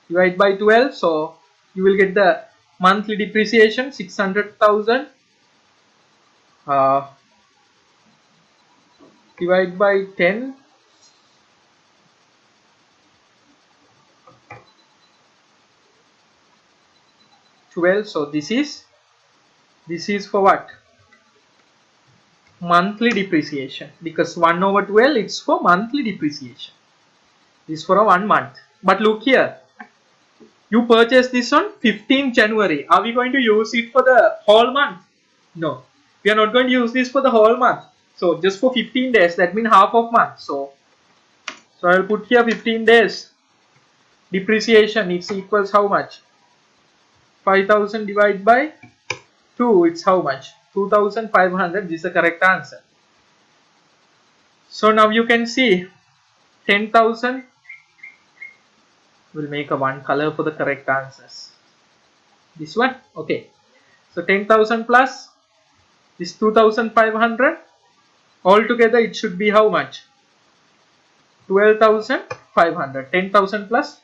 divide by 12, so you will get the monthly depreciation 600,000 divide by 10, 12. So this is for what? Monthly depreciation, because 1 over 12 it's for monthly depreciation. This is for a 1 month. But look here, you purchased this on 15 January. Are we going to use it for the whole month? No, we are not going to use this for the whole month. So just for 15 days, that means half of month. So I will put here 15 days depreciation. It's equals how much? 5,000 divided by 2. It's how much? 2,500. This is the correct answer. So now you can see 10,000. We'll make a one color for the correct answers. This one, okay. So 10,000 plus this 2,500. Altogether it should be how much? 12,500. 10,000 plus,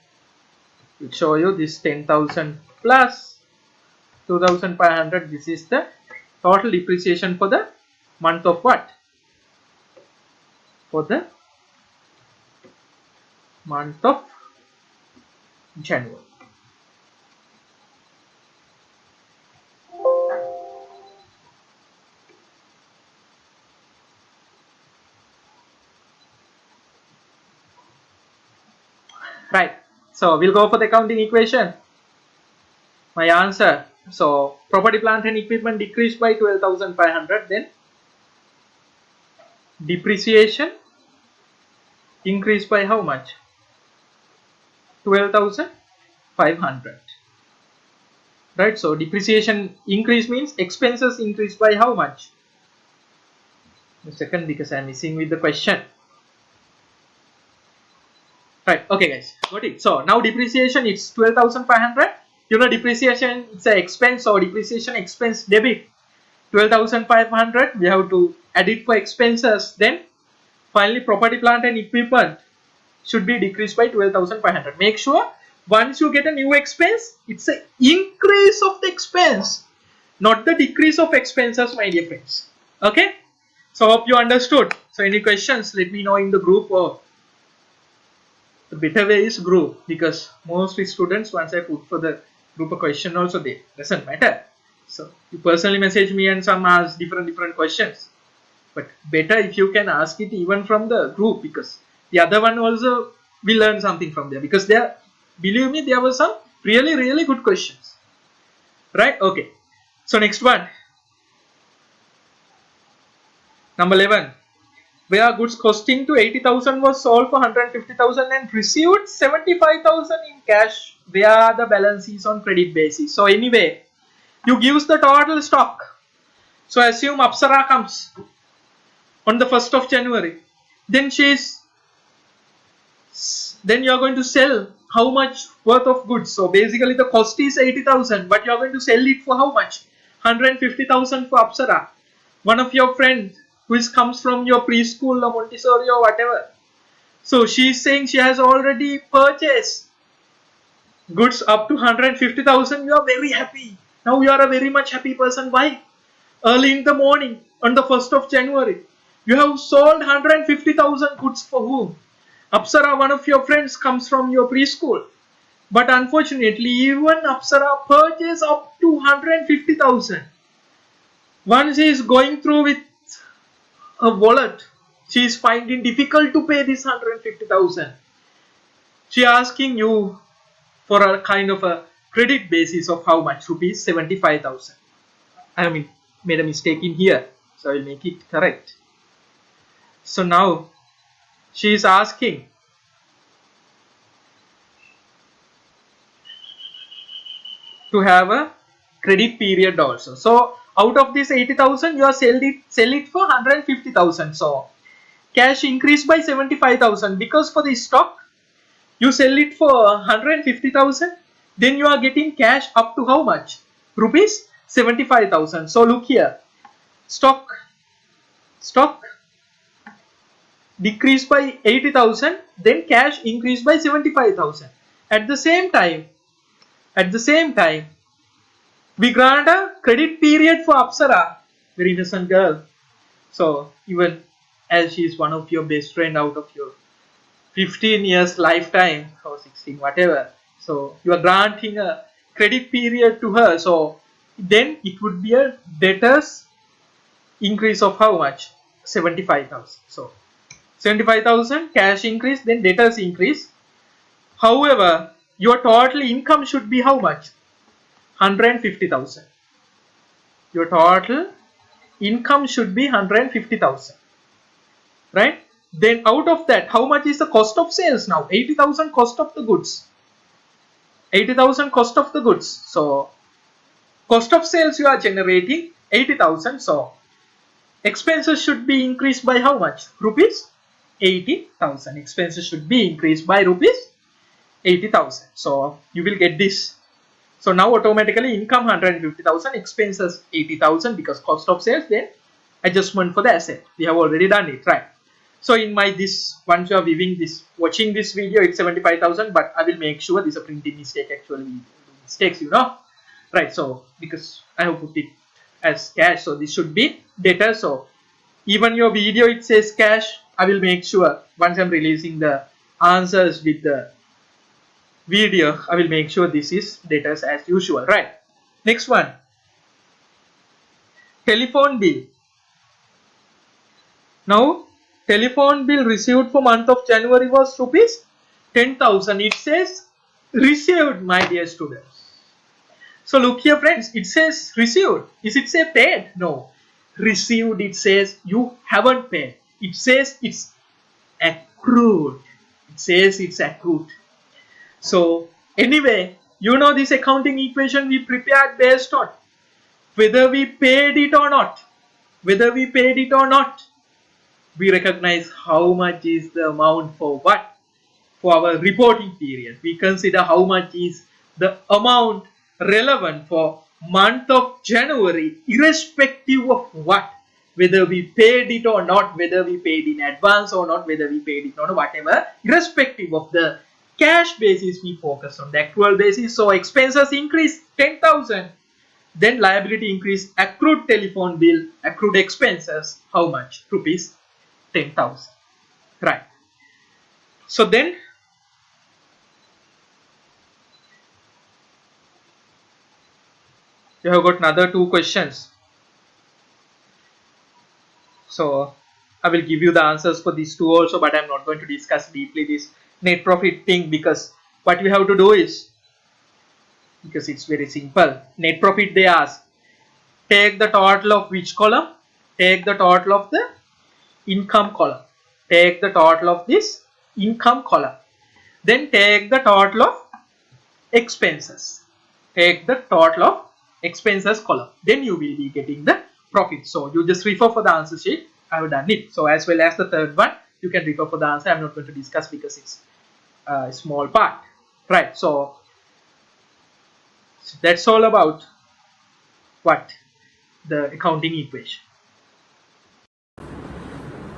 we'll show you this 10,000 plus 2,500. This is the total depreciation for the month of what? For the month of January. Right. So we'll go for the accounting equation. My answer. So property, plant and equipment decreased by 12,500. Then depreciation increased by how much? 12,500. Right. So depreciation increase means expenses increased by how much? A second, because I'm missing with the question. Right. Okay, guys. Got it. So now depreciation it's 12,500. You know, depreciation it's an expense, or depreciation expense debit. 12,500. We have to add it for expenses. Then finally property, plant and equipment should be decreased by 12,500. Make sure once you get a new expense, it's an increase of the expense, not the decrease of expenses, my dear friends. Okay. So hope you understood. So any questions, let me know in the group, or the better way is group, because most students, once I put for the group a question also, they doesn't matter. So you personally message me and some ask different questions, but better if you can ask it even from the group, because the other one also will learn something from there, because there, believe me, there were some really good questions. Right. Okay. So next one, number 11. Where goods costing to 80,000 was sold for 150,000 and received 75,000 in cash, where the balance is on credit basis. So anyway, you give the total stock. So assume Apsara comes on the 1st of January. Then then you are going to sell how much worth of goods. So basically the cost is 80,000, but you are going to sell it for how much? 150,000 for Apsara. One of your friends who comes from your preschool or Montessori or whatever. So she is saying she has already purchased goods up to 150,000. You are very happy. Now you are a very much happy person. Why? Early in the morning on the 1st of January, you have sold 150,000 goods for whom? Apsara, one of your friends, comes from your preschool. But unfortunately, even Apsara purchased up to 150,000. Once she is going through with a wallet, she is finding difficult to pay this 150,000. She asking you for a kind of a credit basis of how much? Rupees 75,000. I mean, made a mistake in here, so I will make it correct. So now she is asking to have a credit period also. So out of this 80,000, you are sell it for 150,000. So cash increased by 75,000 because for the stock you sell it for 150,000. Then you are getting cash up to how much? Rupees 75,000. So look here, stock decreased by 80,000, then cash increased by 75,000. At the same time, we grant a credit period for Apsara, very innocent girl. So even as she is one of your best friend out of your 15 years lifetime or 16 whatever, so you are granting a credit period to her. So then it would be a debtors increase of how much? 75,000. So 75,000 cash increase, then debtors increase. However, your total income should be how much? 150,000. Your total income should be 150,000, right? Then out of that, how much is the cost of sales now? 80,000 cost of the goods. 80,000 cost of the goods. So cost of sales you are generating 80,000. So expenses should be increased by how much? Rupees 80,000. Expenses should be increased by rupees 80,000. So you will get this. So now automatically income 150,000, expenses 80,000 because cost of sales, then adjustment for the asset. We have already done it, right? So in my once you are viewing this, watching this video, it's 75,000, but I will make sure this is a printing mistake, actually mistakes, right? So because I have put it as cash, so this should be debtor. So even your video it says cash, I will make sure once I'm releasing the answers with the video, I will make sure this is debtors as usual, right? Next one, telephone bill. Now telephone bill received for month of January was rupees 10,000. It says received, my dear students. So look here friends, it says received. Is it say paid? No. Received, it says you haven't paid. It says it's accrued. It says it's accrued. So anyway, this accounting equation we prepared based on whether we paid it or not. We recognize how much is the amount for what? For our reporting period. We consider how much is the amount relevant for month of January, irrespective of what, whether we paid it or not, whether we paid in advance or not, whether we paid it or not, whatever, irrespective of the cash basis, we focus on the accrual basis. So expenses increase 10,000, then liability increase, accrued telephone bill, accrued expenses, how much? Rupees 10,000, right? So then you have got another two questions. So I will give you the answers for these two also, but I'm not going to discuss deeply this net profit thing, because what we have to do is, because it's very simple, net profit they ask, take the total of which column? Take the total of the income column. Take the total of this income column. Then take the total of expenses. Take the total of expenses column. Then you will be getting the profit. So you just refer for the answer sheet. I have done it. So as well as the third one, you can refer for the answer. I'm not going to discuss because it's a small part, right? So that's all about what? The accounting equation.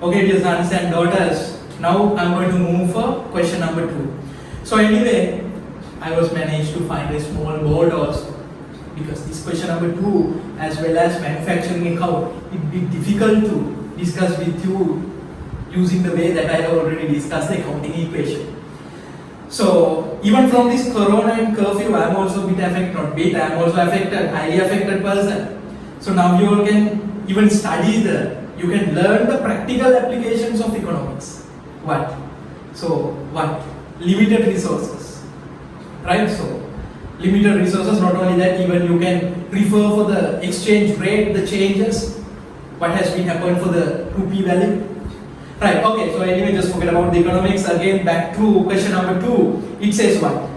Okay, dear sons and daughters, now I'm going to move for question number 2. So anyway, I was managed to find a small board also, because this question number 2 as well as manufacturing account, it be difficult to discuss with you using the way that I have already discussed the accounting equation. So even from this corona and curfew, I am also a bit affected, not bit, I am also affected, highly affected person. So now you all can even study you can learn the practical applications of economics. What? So what? Limited resources, right? So limited resources. Not only that, even you can refer for the exchange rate, the changes, what has been happened for the rupee value. Right, okay, so anyway, just forget about the economics. Again, back to question number 2. It says what?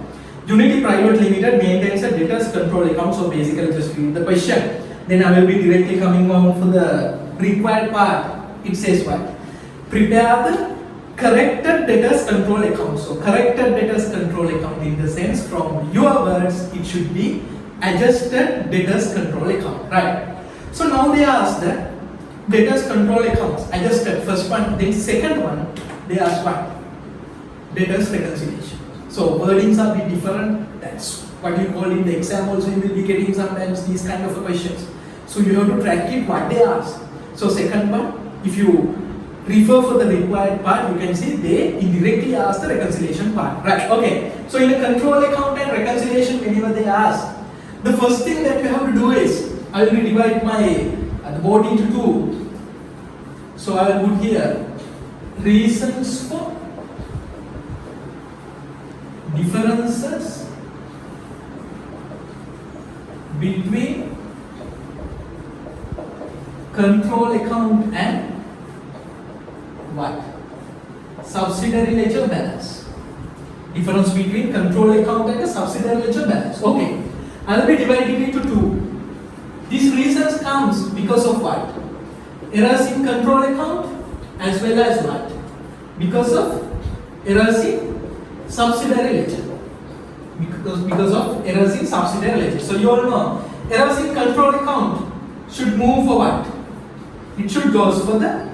Unity Private Limited maintains a debtors control account. So basically, just read the question. Then I will be directly coming on for the required part. It says what? Prepare the corrected debtors control account. So corrected debtors control account, in the sense, from your words, it should be adjusted debtors control account, right? So now they ask that debtors control accounts adjusted, first one. Then second one, they ask what? Debtors reconciliation. So wordings are a bit different. That's what you call in the exam also. You will be getting sometimes these kind of questions. So you have to track it what they ask. So second one, if you refer for the required part, you can see they indirectly ask the reconciliation part. Right, okay. So in a control account and reconciliation, whenever they ask, the first thing that you have to do is, I will divide my the board into 2. So I will put here reasons for differences between control account and what? Subsidiary ledger balance. Difference between control account and the subsidiary ledger balance. Okay. I will be dividing it into 2. These reasons comes because of what? Errors in control account as well as what? Because of errors in subsidiary ledger. Because of errors in subsidiary ledger. So you all know errors in control account should move for what? It should go for the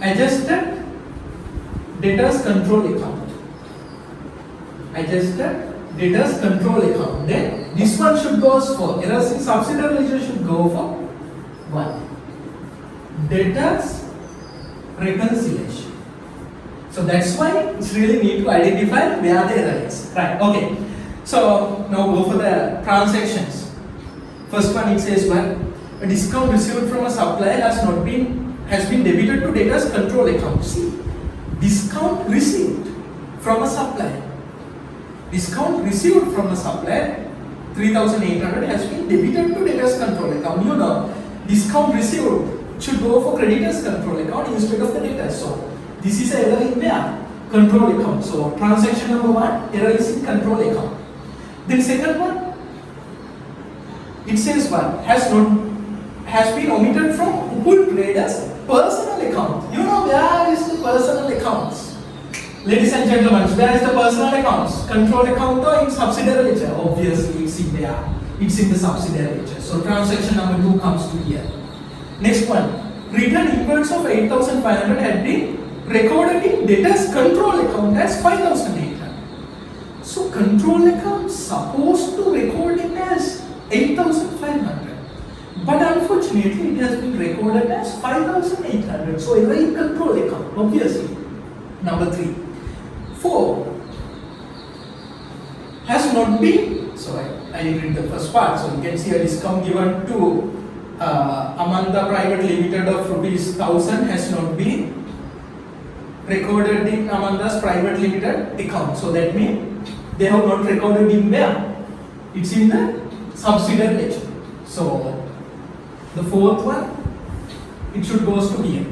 adjusted debtors control account. Adjusted debtors control account. Then this one should go for errors in subsidiary ledger should go for what? Debtors reconciliation. So that's why it's really need to identify where the error is. Right, okay. So now go for the transactions. First one, it says what? A discount received from a supplier has been debited to debtors control account. See, discount received from a supplier. Discount received from a supplier 3,800 has been debited to debtors control account. You know, discount received should go for creditors control account instead of the debtors. So this is an error in where? Control account. So transaction number 1, error is in control account. Then second one, it says what? Has been omitted from Upul traders personal account. You know where is the personal accounts? Ladies and gentlemen, where is the personal accounts? Control account or in subsidiary ledger? Obviously it's in there. It's in the subsidiary ledger. So transaction number 2 comes to here. Next one, return inwards of 8,500 had been recorded in debtors control account as 5,800. So control account supposed to record it as 8,500. But unfortunately it has been recorded as 5,800. So error in control account, obviously. Number 3. 4. Has not been, so I didn't read the first part. So you can see a discount given to Amanda Private Limited of rupees 1,000 has not been recorded in Amanda's Private Limited account. So that means they have not recorded in where? It's in the subsidiary ledger. So the fourth one, it should goes to here.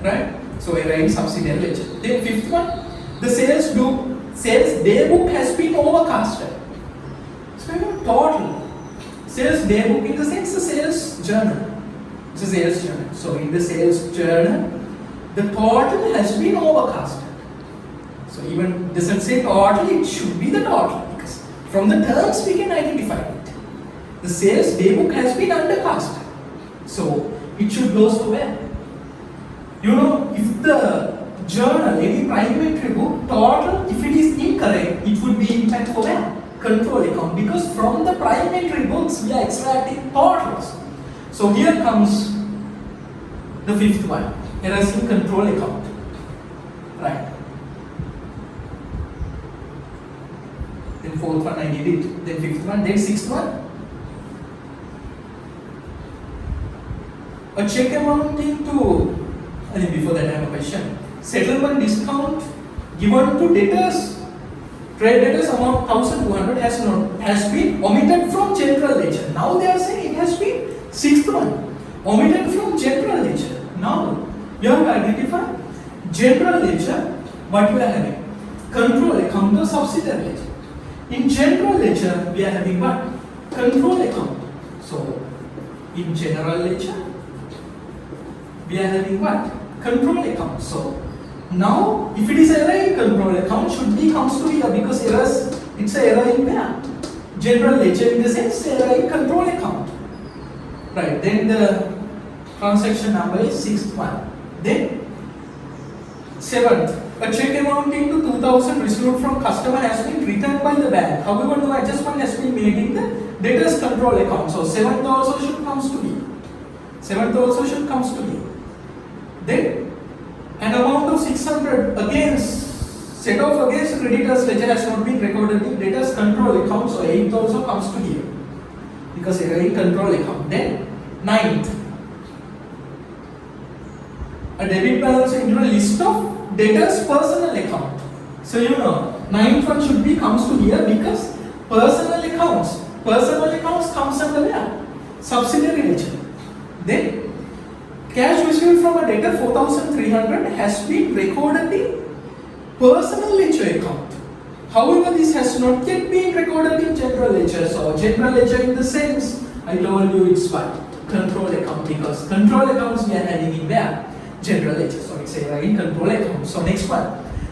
Right? So error in subsidiary ledger. Then fifth one, the sales day book has been overcasted. So you know, total sales day book in the sense the sales journal. It's a sales journal. So in the sales journal, the total has been overcasted. So even doesn't say total, it should be the total because from the terms we can identify it. The sales day book has been undercasted. So it should go to where? You know, if the journal, any primetary book, total, if it is incorrect, it would be impact for where? Control account, because from the primetary books we are extracting totals. So here comes the fifth one, errors in control account. Right. Then fourth one I did it. Then fifth one. Then sixth one. A check amounting to, before that I have a question. Settlement discount given to debtors Trade debtors amount 1200 has been omitted from general ledger. Now they are saying it has been sixth one, omitted from general ledger. Now you have to identify general ledger. What we are having? Control account or subsidiary ledger. In general ledger we are having what? Control account. So in general ledger we are having what? Control account. So now if it is error in control account, should be comes to here, because errors, it's a error in where? General ledger, in the sense error in control account. Right, then the transaction number is sixth one. Then seventh, a check amounting to 2000 received from customer has been returned by the bank. However, no adjustment has been made in the debtors control account. So seventh also should comes to be. Seventh also should comes to be. Then an amount of 600 against set off against creditors ledger has not been recorded in debtors control account. So eighth also comes to here, because error in control account. Then ninth, a debit balance into a list of debtors personal account. So you know, ninth one should be comes to here, because personal accounts comes under where? Subsidiary ledger. Then cash received from a debtor 4300 has been recorded in personal ledger account. However, this has not yet been recorded in general ledger. So general ledger, in the sense I told you, it's what? Control account, because control accounts we are having in where? General ledger. So it's a in control account. So next one,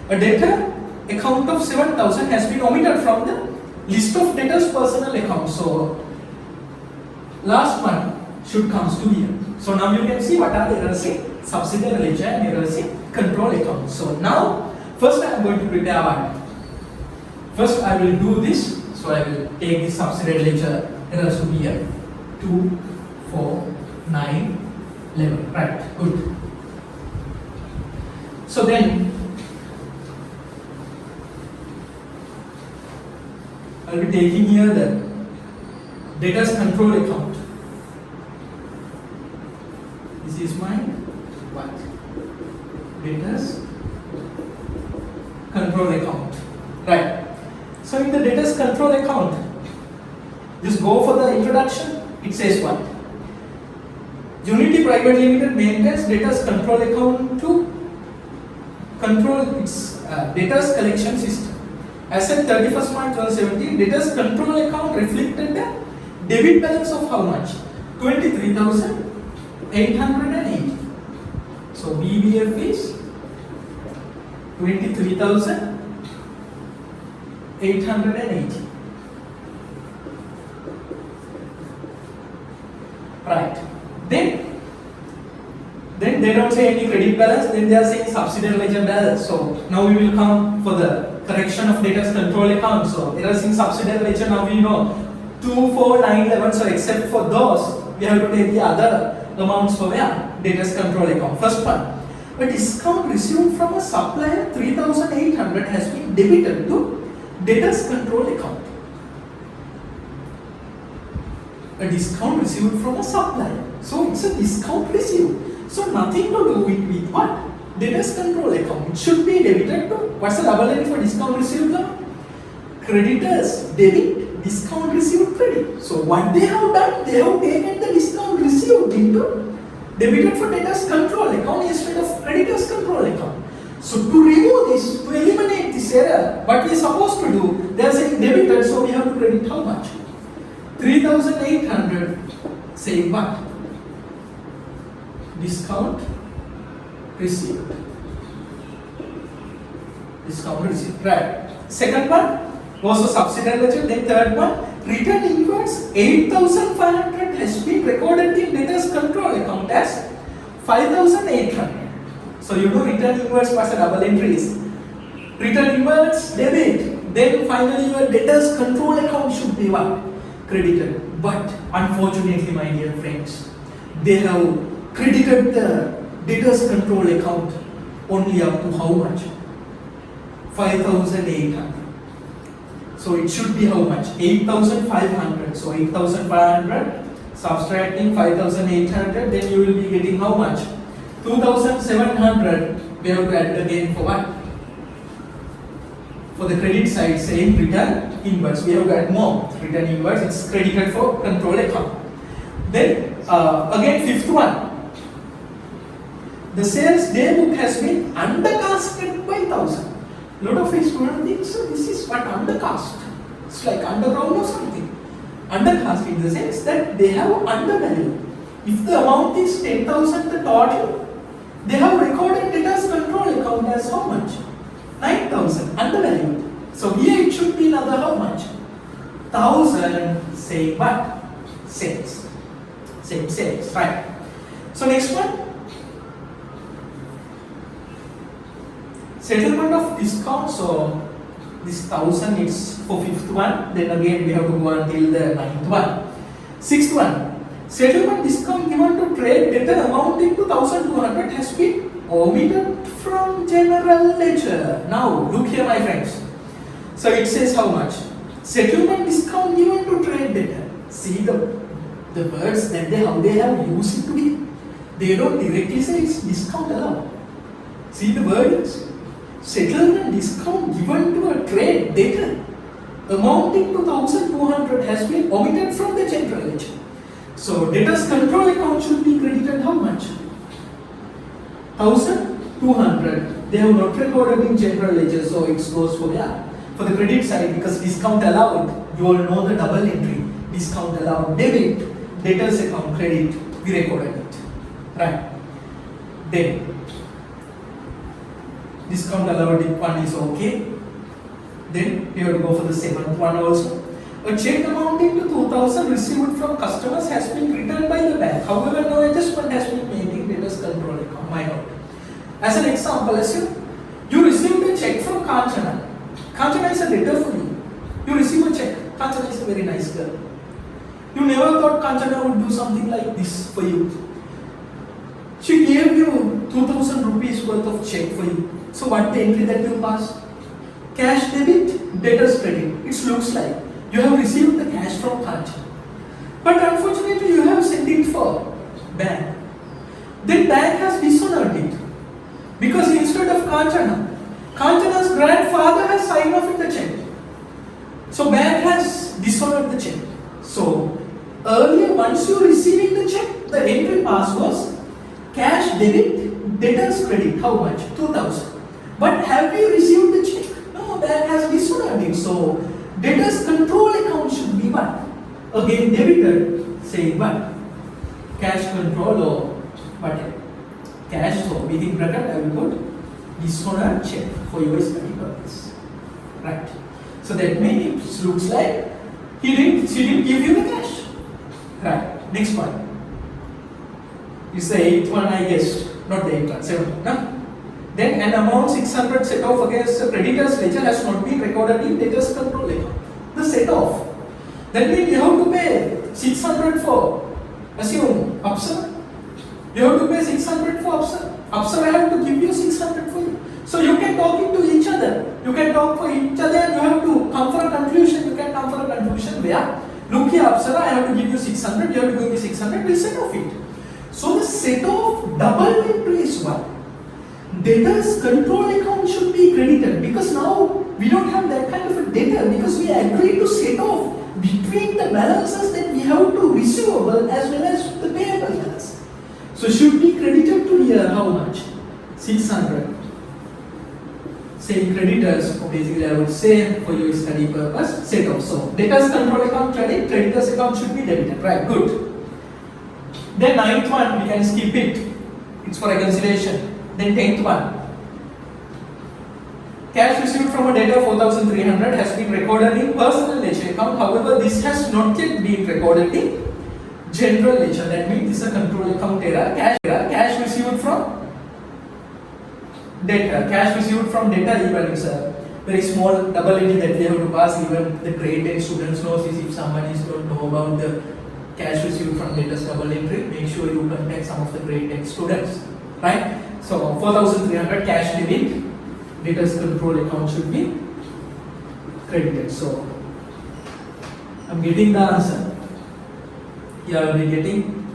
a debtor account of 7000 has been omitted from the list of debtors personal account. So last one should comes to here. So now you can see what are the errors in subsidiary ledger and errors in control account. So now first I am going to prepare one. First I will do this. So I will take the subsidiary ledger errors to be here. 2, 4, 9, 11. Right, good. So then I will be taking here the debtors control account. This is my what? Debtors control account. Right. So in the debtors control account, just go for the introduction. It says what? Unity Private Limited maintains debtors control account to control its debtors collection system. As at 31st March 2017, debtors control account reflected the debit balance of how much? 23,880. So BBF is 23,880. Right. Then they don't say any credit balance, then they are saying subsidiary ledger balance. So now we will come for the correction of debtors control account. So errors in subsidiary ledger, now we know 2, 4, 9, 11. So except for those, we have to take the other amounts for where? Debtors control account. First one, a discount received from a supplier 3,800 has been debited to debtors control account. A discount received from a supplier. So it's a discount received. So nothing to do with what? Debtors control account. It should be debited to, what's the double entry for discount received now? Creditors debit, discount received credit. So what they have done, they have taken the discount received into debited for debtors control account instead of creditors control account. So to remove this, to eliminate this error, what we are supposed to do, they are saying debited, so we have to credit how much? 3,800, saying what? Discount received. Discount received. Right. Second one was a subsidiary ledger. Then third one, return inwards 8,500 has been recorded in debtors control account as 5,800. So you know return inwards was a double entries. Return inwards debit. Then finally your debtors control account should be what? Credited. But unfortunately, my dear friends, they have credited the debtors control account only up to how much? 5,800. So it should be how much? 8,500. So 8,500 subtracting 5,800, then you will be getting how much? 2,700. We have to add again for what? For the credit side, same return inwards. We have got more return inwards. It's credited for control account. Then again, fifth one. The sales day book has been undercasted by 1,000. Lot of students think so. This is what undercast. It's like underground or something. Undercast in the sense that they have undervalue. If the amount is 10,000 the total, they have recorded debtors control account as how much? 9,000 undervalued. So here it should be another how much? 1,000 say what? Sales. Same sales, right? So next one. Settlement of discount. So this 1,000 is for fifth one. Then again we have to go until the ninth one. Sixth one. Settlement discount given to trade debtor amounting to 1,200 has been omitted from general ledger. Now look here, my friends. So it says how much? Settlement discount given to trade debtor. See the words that how they have used it to be. They don't directly say it's discount allowed. See the words. Settlement discount given to a trade debtor amounting to 1,200 has been omitted from the general ledger. So debtors control account should be credited how much? 1,200. They have not recorded in general ledger, so it goes for for the credit side, because discount allowed, you all know the double entry. Discount allowed debit, debtors account credit, we recorded it. Right. Then discount allowed one is okay. Then you have to go for the seventh one also. A check amounting to 2,000 received from customers has been returned by the bank. However, no adjustment has been made in debtors control account. My note. As an example, assume you received a check from Kanchana. Kanchana is a debtor for you. You receive a check. Kanchana is a very nice girl. You never thought Kanchana would do something like this for you. She gave you 2,000 rupees worth of check for you. So what the entry that you pass? Cash debit, debtors credit. It looks like you have received the cash from Kanchana. But unfortunately you have sent it for bank. Then bank has dishonored it. Because instead of Kanchana, Kanchana's grandfather has signed off in the check. So bank has dishonored the check. So earlier, once you receiving the check, the entry pass was cash debit, debtors credit. How much? 2,000. But have you received the check? No, bank has dishonored it. So debtors control account should be what? Again debited. Say what? Cash control or whatever. Cash. So within bracket I will put dishonored check for your study purpose. Right. So that means it looks like she didn't give you the cash. Right. Next one. It's the eighth one, I guess. Not the eighth one, seventh one. No? Then an amount 600 set off against the creditor's ledger has not been recorded in debtor's control account. The set off. That means you have to pay 600 for, assume, Apsara. You have to pay 600 for Apsara. Apsara have to give you 600 for you. So you can talk into each other. You can talk for each other and you have to come for a conclusion. You can come for a conclusion where, look here Apsara, I have to give you 600, you have to give me 600, we'll set off it. So the set off double entry is what? Debtors control account should be credited, because now we don't have that kind of a debtor, because we agreed to set off between the balances that we have to receivable as well as the payable balance. So should be credited to here how much? 600. Say creditors, or basically I would say for your study purpose, set off. So debtors control account credit, creditors account should be debited. Right, good. Then ninth one, we can skip it. It's for reconciliation. Then 10th one. Cash received from a debtor 4,300 has been recorded in personal ledger account. However, this has not yet been recorded in general ledger. That means this is a control account error. Cash received from debtor. Cash received from debtor even is a very small double entry that we have to pass. Even the grade 10 students knows is if someone is don't know about the cash received from debtors double entry, make sure you contact some of the grade 10 students. Right? So 4,300 cash debit, debtors control account should be credited. So I'm getting the answer. You are getting.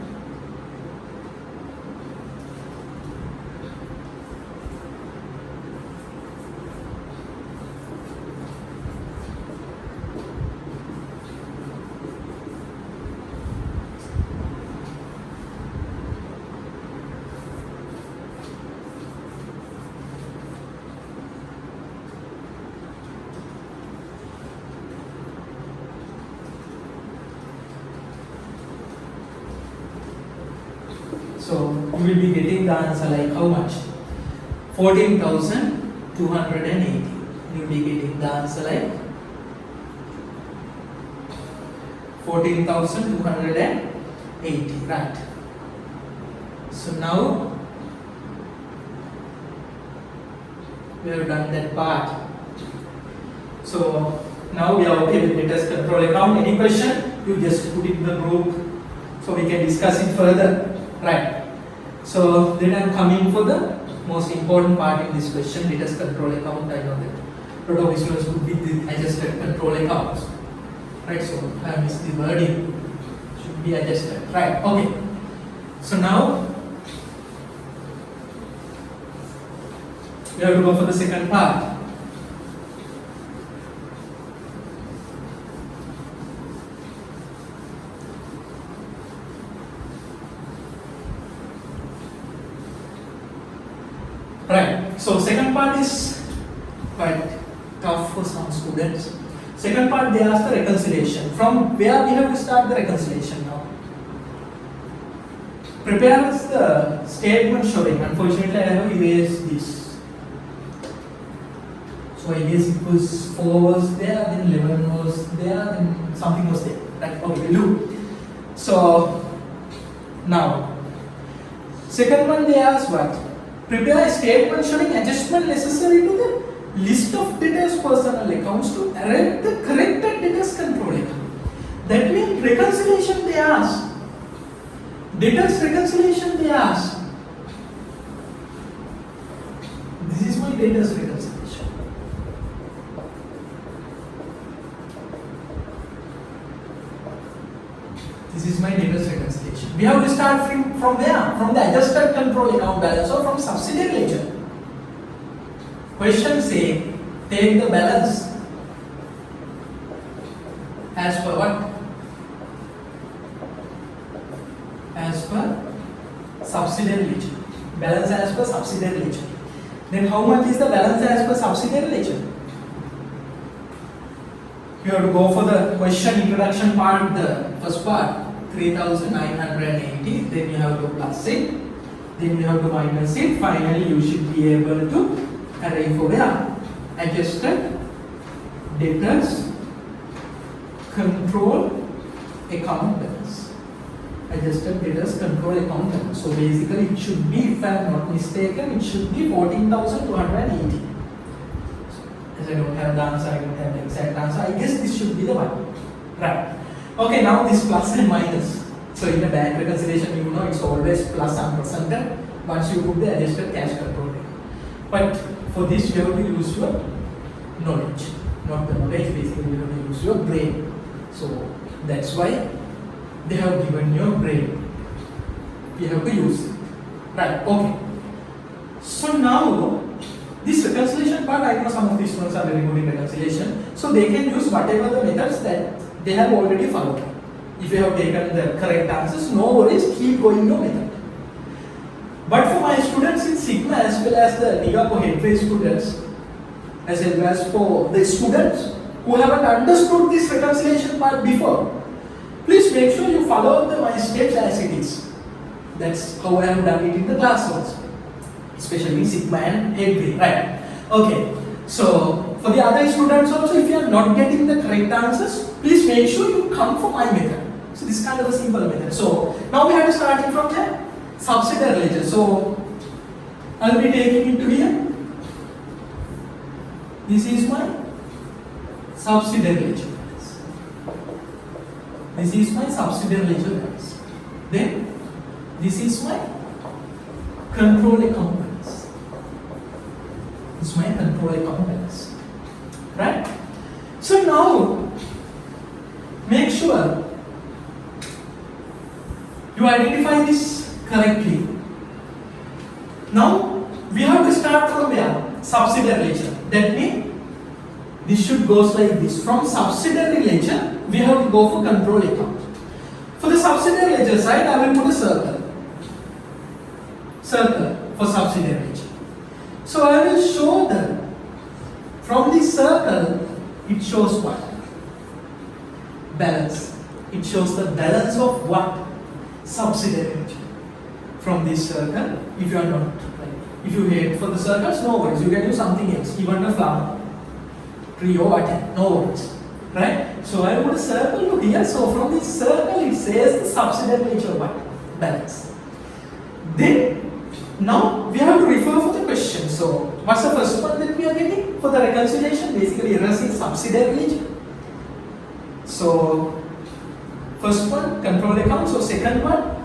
So you will be getting the answer like how much? 14,280. You will be getting the answer like 14,280, right? So now we have done that part. So now we are okay with debtors control account. Any question? You just put it in the group so we can discuss it further, right? So then I am coming for the most important part in this question, debtors control account. I know that a lot of students would be the adjusted control accounts, right? So I missed the wording, should be adjusted, right? Okay. So now we have to go for the second part. Right. So second part is quite tough for some students. Second part, they ask the reconciliation. From where we have to start the reconciliation now? Prepare the statement showing. Unfortunately, I have erased this. So I guess it was 4 was there, then 11 was there, then something was there. Right? Okay, we'll do. So now, second one they ask what? Prepare a statement showing adjustment necessary to the list of debtors personal accounts to arrive the corrected debtors control account. That means reconciliation they ask. Debtors reconciliation they ask. This is my debtors reconciliation. This is my debtors reconciliation. We have to start from where? From the adjusted control account balance or from subsidiary ledger. Question say, take the balance as per what? As per subsidiary ledger. Balance as per subsidiary ledger. Then how much is the balance as per subsidiary ledger? You have to go for the question introduction part, the first part, 3,980. Then you have to plus it. Then you have to minus it. Finally, you should be able to arrive for where? Adjusted debtors control account balance. Adjusted debtors control account balance. So basically, it should be, if I am not mistaken, it should be 14,280. As I don't have the answer, I don't have the exact answer. I guess this should be the one. Right. Okay, now this plus and minus. So in a bank reconciliation, you know it's always plus and percent once you put the adjusted cash control rate. But for this, you have to use your knowledge. Not the knowledge, basically, you have to use your brain. So that's why they have given your brain. You have to use it. Right, okay. So now, this reconciliation part, I know some of these students are very good in reconciliation. So they can use whatever the methods that they have already followed. If you have taken the correct answers, no worries, keep going your method. But for my students in Sigma as well as the Nigapo Headway students, as well as for the students who haven't understood this reconciliation part before, please make sure you follow my steps as it is. That's how I have done it in the class also, especially Sigma and Headway, right? Okay, so for the other students also, if you are not getting the correct answers, please make sure you come for my method. So this is kind of a simple method. So now we have to start it from the subsidiary ledger. So I'll be taking it to here. This is my subsidiary ledger. This is my subsidiary ledger balance. Then this is my control account balance. This is my control account balance. Right? So now make sure you identify this correctly. Now we have to start from where? Subsidiary ledger. That means this should go like this. From subsidiary ledger, we have to go for control account. For the subsidiary ledger side, I will put a circle. Circle for subsidiary ledger. So I will show that from this circle, it shows what? Balance. It shows the balance of what? Subsidiary ledger. from this circle. If you are not, if you hate for the circles, no worries, you can do something else, even a flower, tree or whatever, no worries, right? So I put a circle to here, so from this circle it says the subsidiary nature of what? Balance. Then, now we have to refer for the question. So, what's the first one that we are getting for the reconciliation? Basically, errors in subsidiary nature. So, first one, control account. So, second one,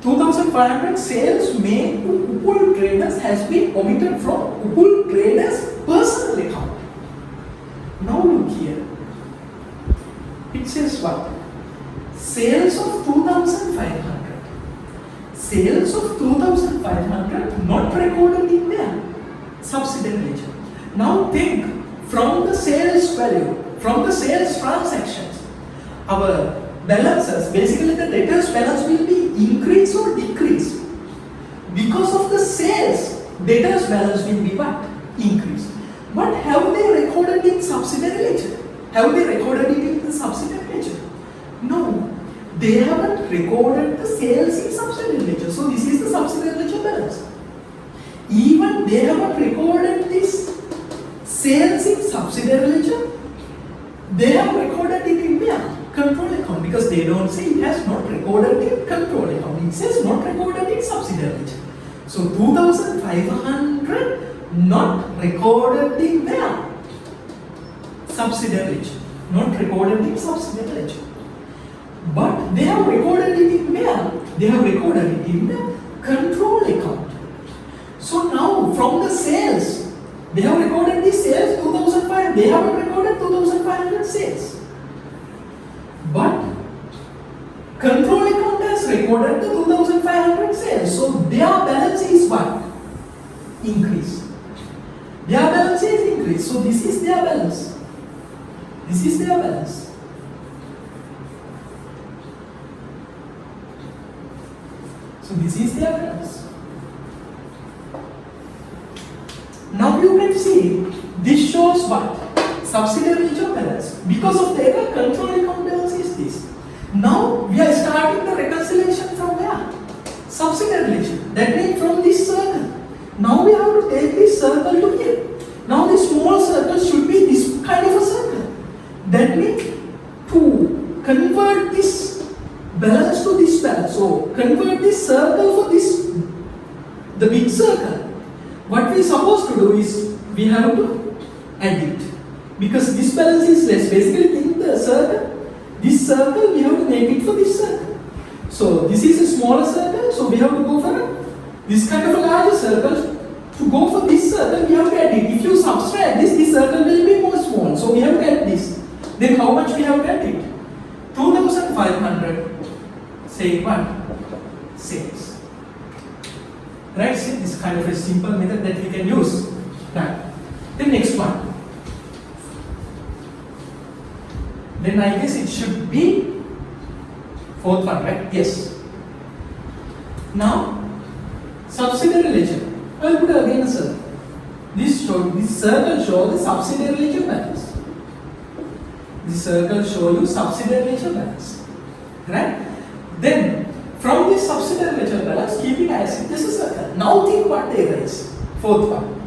2,500 sales made to Upul traders has been omitted from Upul traders personal account. Now look here. It says what? Sales of 2,500. Sales of 2,500 not recorded in their subsidiary ledger. Now think from the sales value, from the sales transactions, our balances, basically the debtors balance will be increase or decrease. Because of the sales, debtors balance will be what? Increase. But have they recorded in subsidiary ledger? Have they recorded it in the subsidiary ledger? No. They haven't recorded the sales in subsidiary ledger. So this is the subsidiary ledger balance. Even they haven't recorded this sales in subsidiary ledger, they have recorded it in their control account, because they don't say it has not recorded in control account. It says not recorded in subsidiary ledger. So 2,500 not recorded in their subsidiary ledger. Not recorded in subsidiary ledger. But they have recorded it in where? They have recorded it in the control account. So now from the sales, they have recorded the sales 2,500. They haven't recorded 2,500 sales. But control account has recorded the 2,500 sales. So their balance is what? Increase. Their balance is increase. So this is their balance. This is their balance. So this is their balance. Now you can see this shows what? Subsidiary ledger balance. Because of the error, control account balance is this. Now we are starting the reconciliation from where? Subsidiary ledger. That means from this circle. Now we have to take this circle to here. Now this small circle should be this kind of a circle. That means to convert this balance to this balance. So convert this circle for this, the big circle. What we are supposed to do is we have to add it. Because this balance is less. Basically think the circle, this circle we have to make it for this circle. So this is a smaller circle, so we have to go for this kind of a larger circle. To go for this circle, we have to add it. If you subtract this circle will be more small. So we have to add this. Then how much we have to add it? 2,500. Say what? 6. Right? See, this is kind of a simple method that we can use. Right. The next one. Then I guess it should be fourth one, right? Yes. Now, subsidiary ledger. I will put again a circle. This circle shows the subsidiary ledger balance. This circle shows you subsidiary ledger balance. Right? Then, from this subsidiary ledger balance, keep it as it is a circle. Now think what the error is. Fourth one.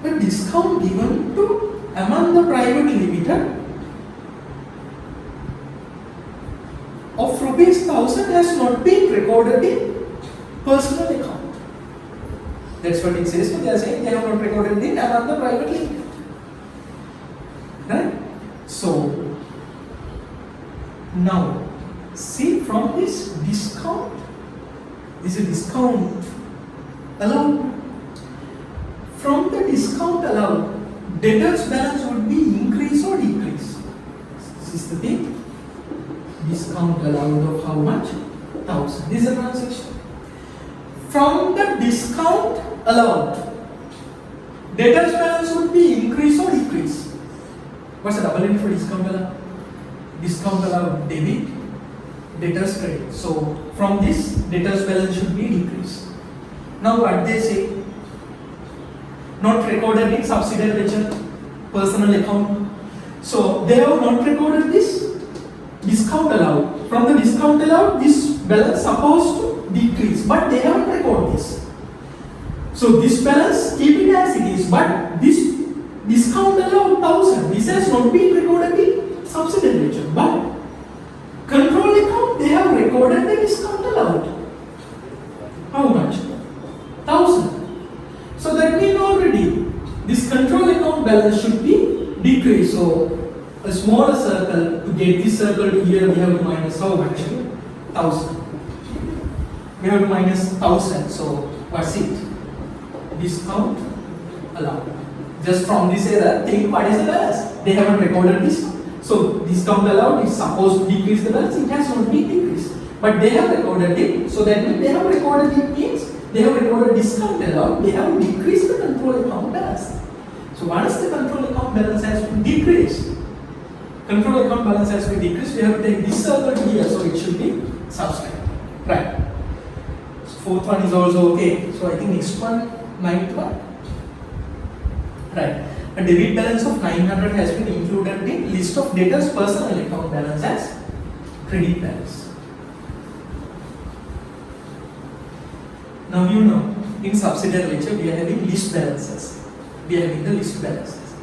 The discount given to among the private limited of rupees 1,000 has not been recorded in personal account. That's what it says. So they are saying they have not recorded in among the private limited. Right? So, now see from this discount, this is discount allowed. From the discount allowed, debtors balance would be increase or decrease. This is the thing. Discount allowed of how much? 1,000. This is a transaction. From the discount allowed, debtors balance would be increase or decrease. What's the double entry for discount allowed? Discount allowed debit, debtors credit. So from this, debtors balance should be decrease. Now what they say? Not recorded in subsidiary ledger, personal account. So they have not recorded this. discount allowed. From the discount allowed, this balance supposed to decrease, but they haven't recorded this. So this balance, keep it as it is, but this discount allowed 1000, this has not been recorded in subsidiary ledger, but control account, they have recorded the discount allowed. How much? 1000. So that means already this control account balance should be decreased. So a smaller circle, to get this circle to here, we have to minus how much? 1000. We have to minus 1000. So what's it? Discount allowed. Just from this error, think what is the balance? They haven't recorded this. So discount allowed is supposed to decrease the balance. It has not been decreased, but they have recorded it. So that means they have recorded it means they have recorded discount allowed. They have decreased the control account balance. So once the control account balance has been decreased, control account balance has been decreased, we have to take this circle to here, so it should be subscribed. Right. So fourth one is also okay. So I think next one, ninth one. Right. A debit balance of 900 has been included in list of debtors' personal account balance as credit balance. Now you know, in subsidiary ledger we are having list balances. We are having the list balances.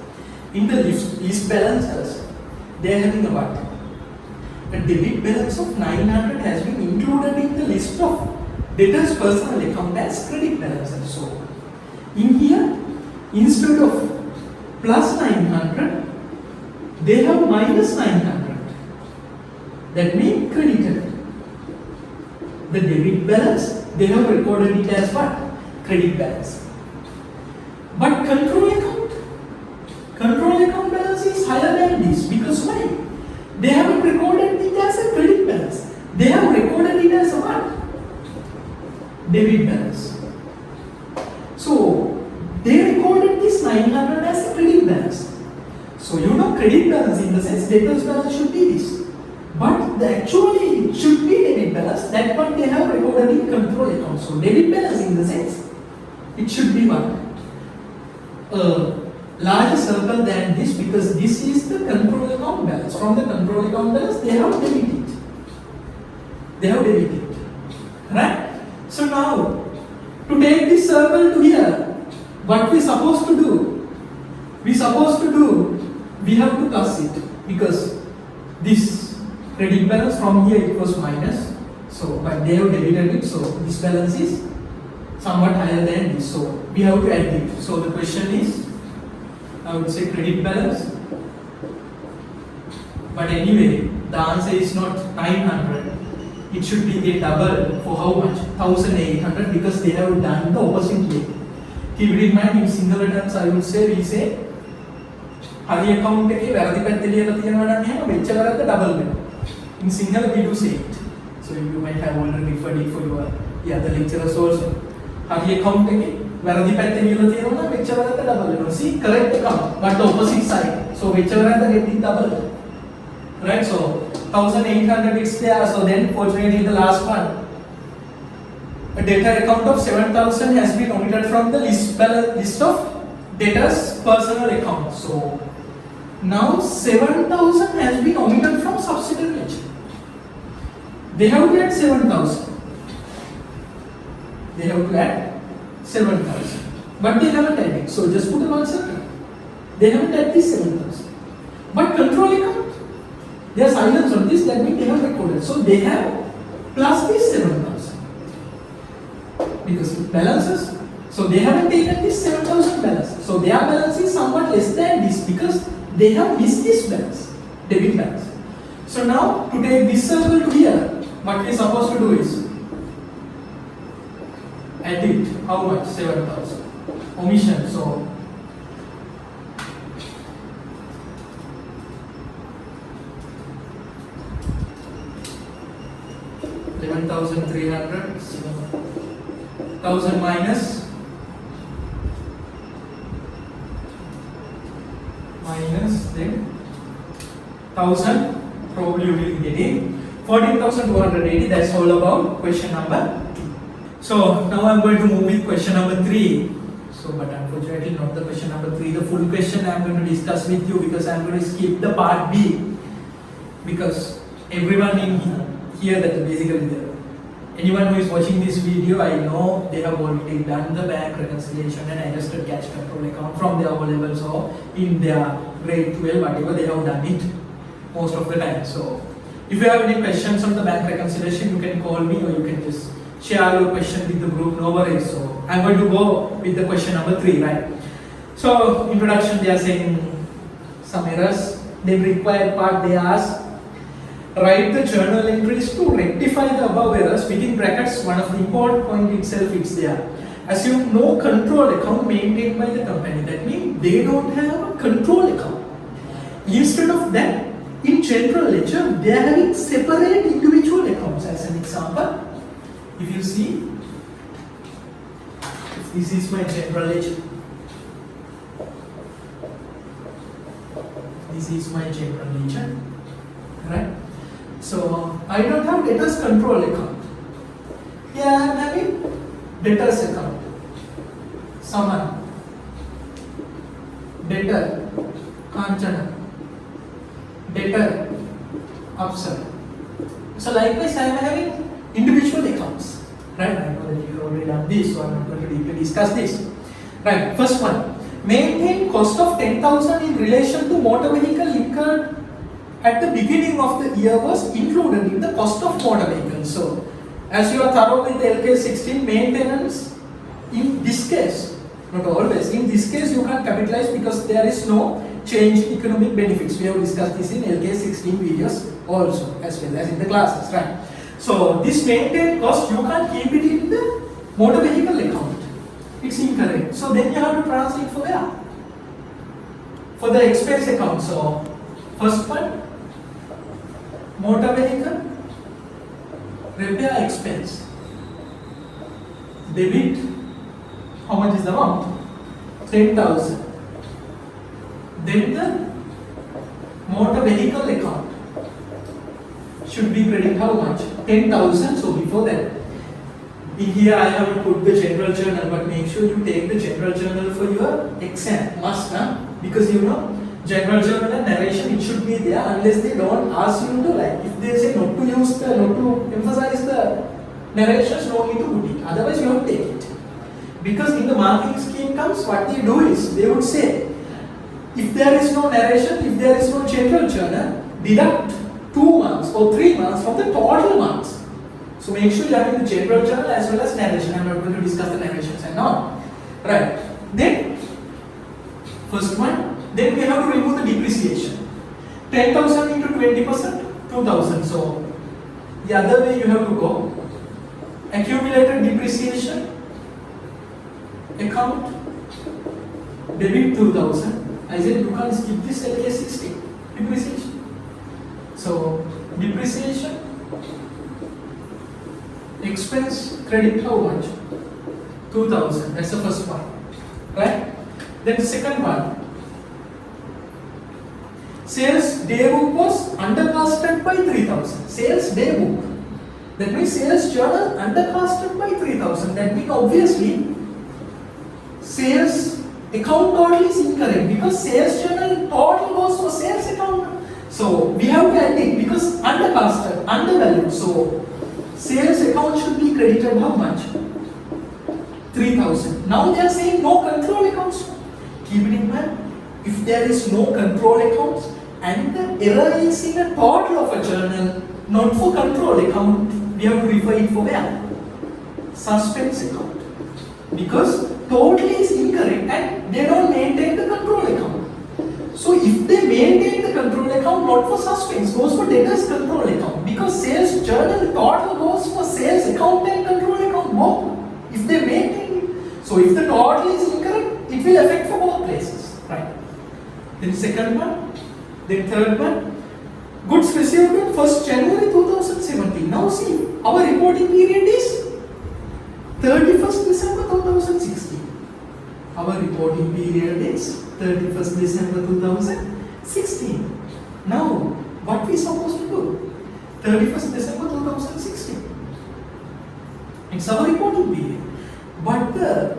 In the list balances, they are having a what? A debit balance of 900 has been included in the list of debtors' personal account as credit balances. So in here, instead of plus 900, they have minus 900. That means credited. The debit balance, they have recorded it as what? Credit balance. But control account balance is higher than this, because why? They haven't recorded it as a credit balance. They have recorded it as a what? Debit balance. So they recorded this 900 as a credit balance. So you know credit balance in the sense debtors balance should be this. But actually it should be debit balance. That one they have recorded in control account. So debit balance in the sense it should be what? A larger circle than this, because this is the control account balance. From the control account balance they have debited. They have debited. Right? So now to take this circle to here, what we supposed to do? We have to plus it, because this credit balance from here it was minus. So but they have debited it, so this balance is somewhat higher than this. So we have to add it. So the question is, I would say credit balance. But anyway, the answer is not 900. It should be a double for how much? 1800, because they have done the opposite way. Keep it in mind, in singular terms I would say, we say hari account එකේ වැරදි පැත්ත ලියලා තියෙනවා නම් එහෙම වෙච්ච වැරද්ද double වෙනවා. In singular we do say it. So you might have already referred it for your other lecturers also. hari account එකේ වැරදි පැත්ත ලියලා තියෙනවා නම් වෙච්ච වැරද්ද double වෙනවා. See, correct account but the opposite side. So වෙච්ච වැරද්ද getting double. Right? So 1800 is there. So then fortunately the last one, a debtor account of 7000 has been omitted from the list of debtors personal account. So now 7000 has been omitted from subsidiary ledger. They have to add 7000. They have to add 7000. But they haven't added. So just put a one circle. They haven't added this 7000. But control account, they are silent on this, that means they have recorded. So they have plus this 7000. Because it balances. So they haven't taken this 7000 balance. So their balance is somewhat less than this, because they have missed this balance, debit balance. So now to take this circle to here, what we are supposed to do is add it. How much? 7000. Omission. So 11,300. 1000 minus then 1000, probably you will get it 14,280. That's all about question number 2. So now I'm going to move with question number 3. So but unfortunately not the question number 3, the full question I'm going to discuss with you, because I'm going to skip the part B, because everyone in here that basically anyone who is watching this video, I know they have already done the bank reconciliation and adjusted cash control account from their O levels or in their grade 12, whatever they have done it most of the time. So if you have any questions on the bank reconciliation, you can call me or you can just share your question with the group, no worries. So I'm going to go with the question number 3, right? So introduction, they are saying some errors. Then required part, they ask, write the journal entries to rectify the above errors. Within brackets, one of the important point itself is there. Assume no control account maintained by the company. That means they don't have a control account. Instead of that, in general ledger, they are having separate individual accounts. As an example, if you see, this is my general ledger. This is my general ledger, right? So I don't have debtors control account. Here I am having debtors account. Saman, debtor, Kanchana, debtor, Apsar. So likewise I am having individual accounts, right? I know that you have already done this, so I am not going to deeply discuss this. Right, first one. Maintain cost of 10,000 in relation to motor vehicle incurred at the beginning of the year was included in the cost of motor vehicle. So, as you are thorough with LK 16, maintenance in this case, not always, in this case you can capitalize because there is no change in economic benefits. We have discussed this in LK 16 videos also, as well as in the classes, right? So, this maintain cost you can keep it in the motor vehicle account. It's incorrect. So then you have to translate for where? For the expense account. So first one, motor vehicle repair expense. Debit, how much is the amount? 10,000. Then the motor vehicle account should be credit how much? 10,000. So before that, in here I have put the general journal, but make sure you take the general journal for your exam, must, huh? Because you know, general journal and narration, it should be there unless they don't ask you to, like, if they say not to use the, not to emphasize the narrations, no need to put it, otherwise you have to take it. Because in the marking scheme comes, what they do is, they would say, if there is no narration, if there is no general journal, deduct 2 months or 3 months from the total marks. So make sure you have the general journal as well as narration. I'm not going to discuss the narrations and all. Right. Then, first one, then we have to remove the depreciation. 10,000 into 20%, 2,000. So, the other way you have to go. Accumulated depreciation account, debit 2,000. I said you can't skip this LK 60. Depreciation. So, depreciation. Expense credit how much? 2,000. That's the first one, right? Then the second one. Sales day book was undercosted by 3,000. Sales day book. That means sales journal undercosted by 3,000. That means obviously sales account total is incorrect because sales journal total goes for sales account. So we have to add it because undercosted, undervalued. So sales account should be credited how much? 3,000. Now they are saying no control accounts. Keep it in mind. If there is no control accounts and the error is in a total of a journal, not for control account, we have to refer it for where? Suspense account. Because total is incorrect and they don't maintain the control account. So if they maintain the control account, not for suspense, goes for debtors control account. Because sales journal total goes for sales account and control account both. If they maintain it. So if the total is incorrect, it will affect for both places. Right. Then second one. Then third one. Goods received on 1st January 2017. Now see, our reporting period is 31st December 2016. Our reporting period is 31st December 2016. Now, what we supposed to do? 31st December 2016. It's our reporting period. But the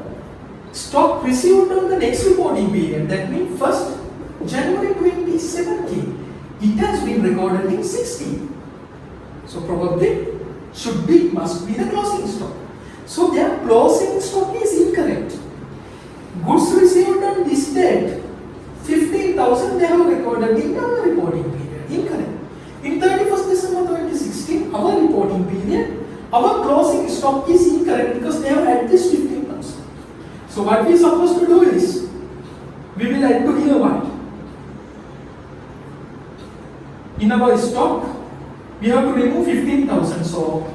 stock received on the next reporting period, that means 1st January 2017, it has been recorded in 16. So probably should be, must be the closing stock. So their closing stock is incorrect. Goods received on this date, 15,000 they have recorded in our reporting period. Incorrect. In 31st December 2016, our reporting period, our closing stock is incorrect because they have added this 15,000. So what we are supposed to do is, we will add to here what? In our stock, we have to remove 15,000. So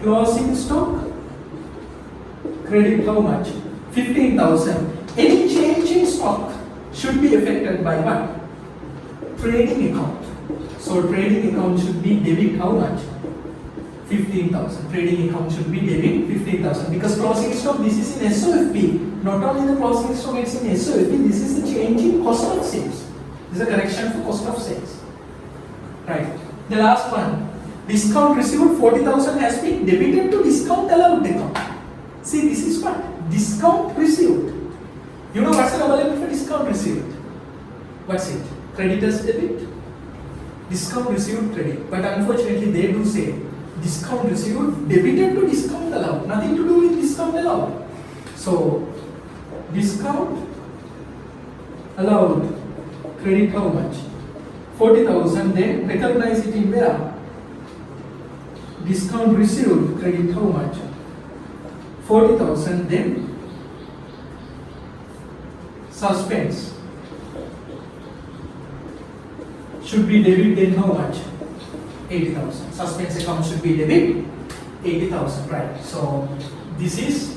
closing stock, credit how much? 15,000. Any change in stock should be affected by what? Trading account. So trading account should be debit how much? 15,000. Trading account should be debit 15,000 because closing stock, this is in SOFP. Not only the closing stock, it's in SOFP. This is the change in cost of sales. This is a correction for cost of sales. Right. The last one. Discount received 40,000 has been debited to discount allowed account. See, this is what? Discount received. You know what's the double for discount received? What's it? Creditors debit, discount received credit. But unfortunately, they do say discount received debited to discount allowed. Nothing to do with discount allowed. So, discount allowed credit how much? 40,000. Then recognize it in where? Discount received credit how much? 40,000. Then suspense should be debit, then how much? 80,000. Suspense account should be debit 80,000, right? So this is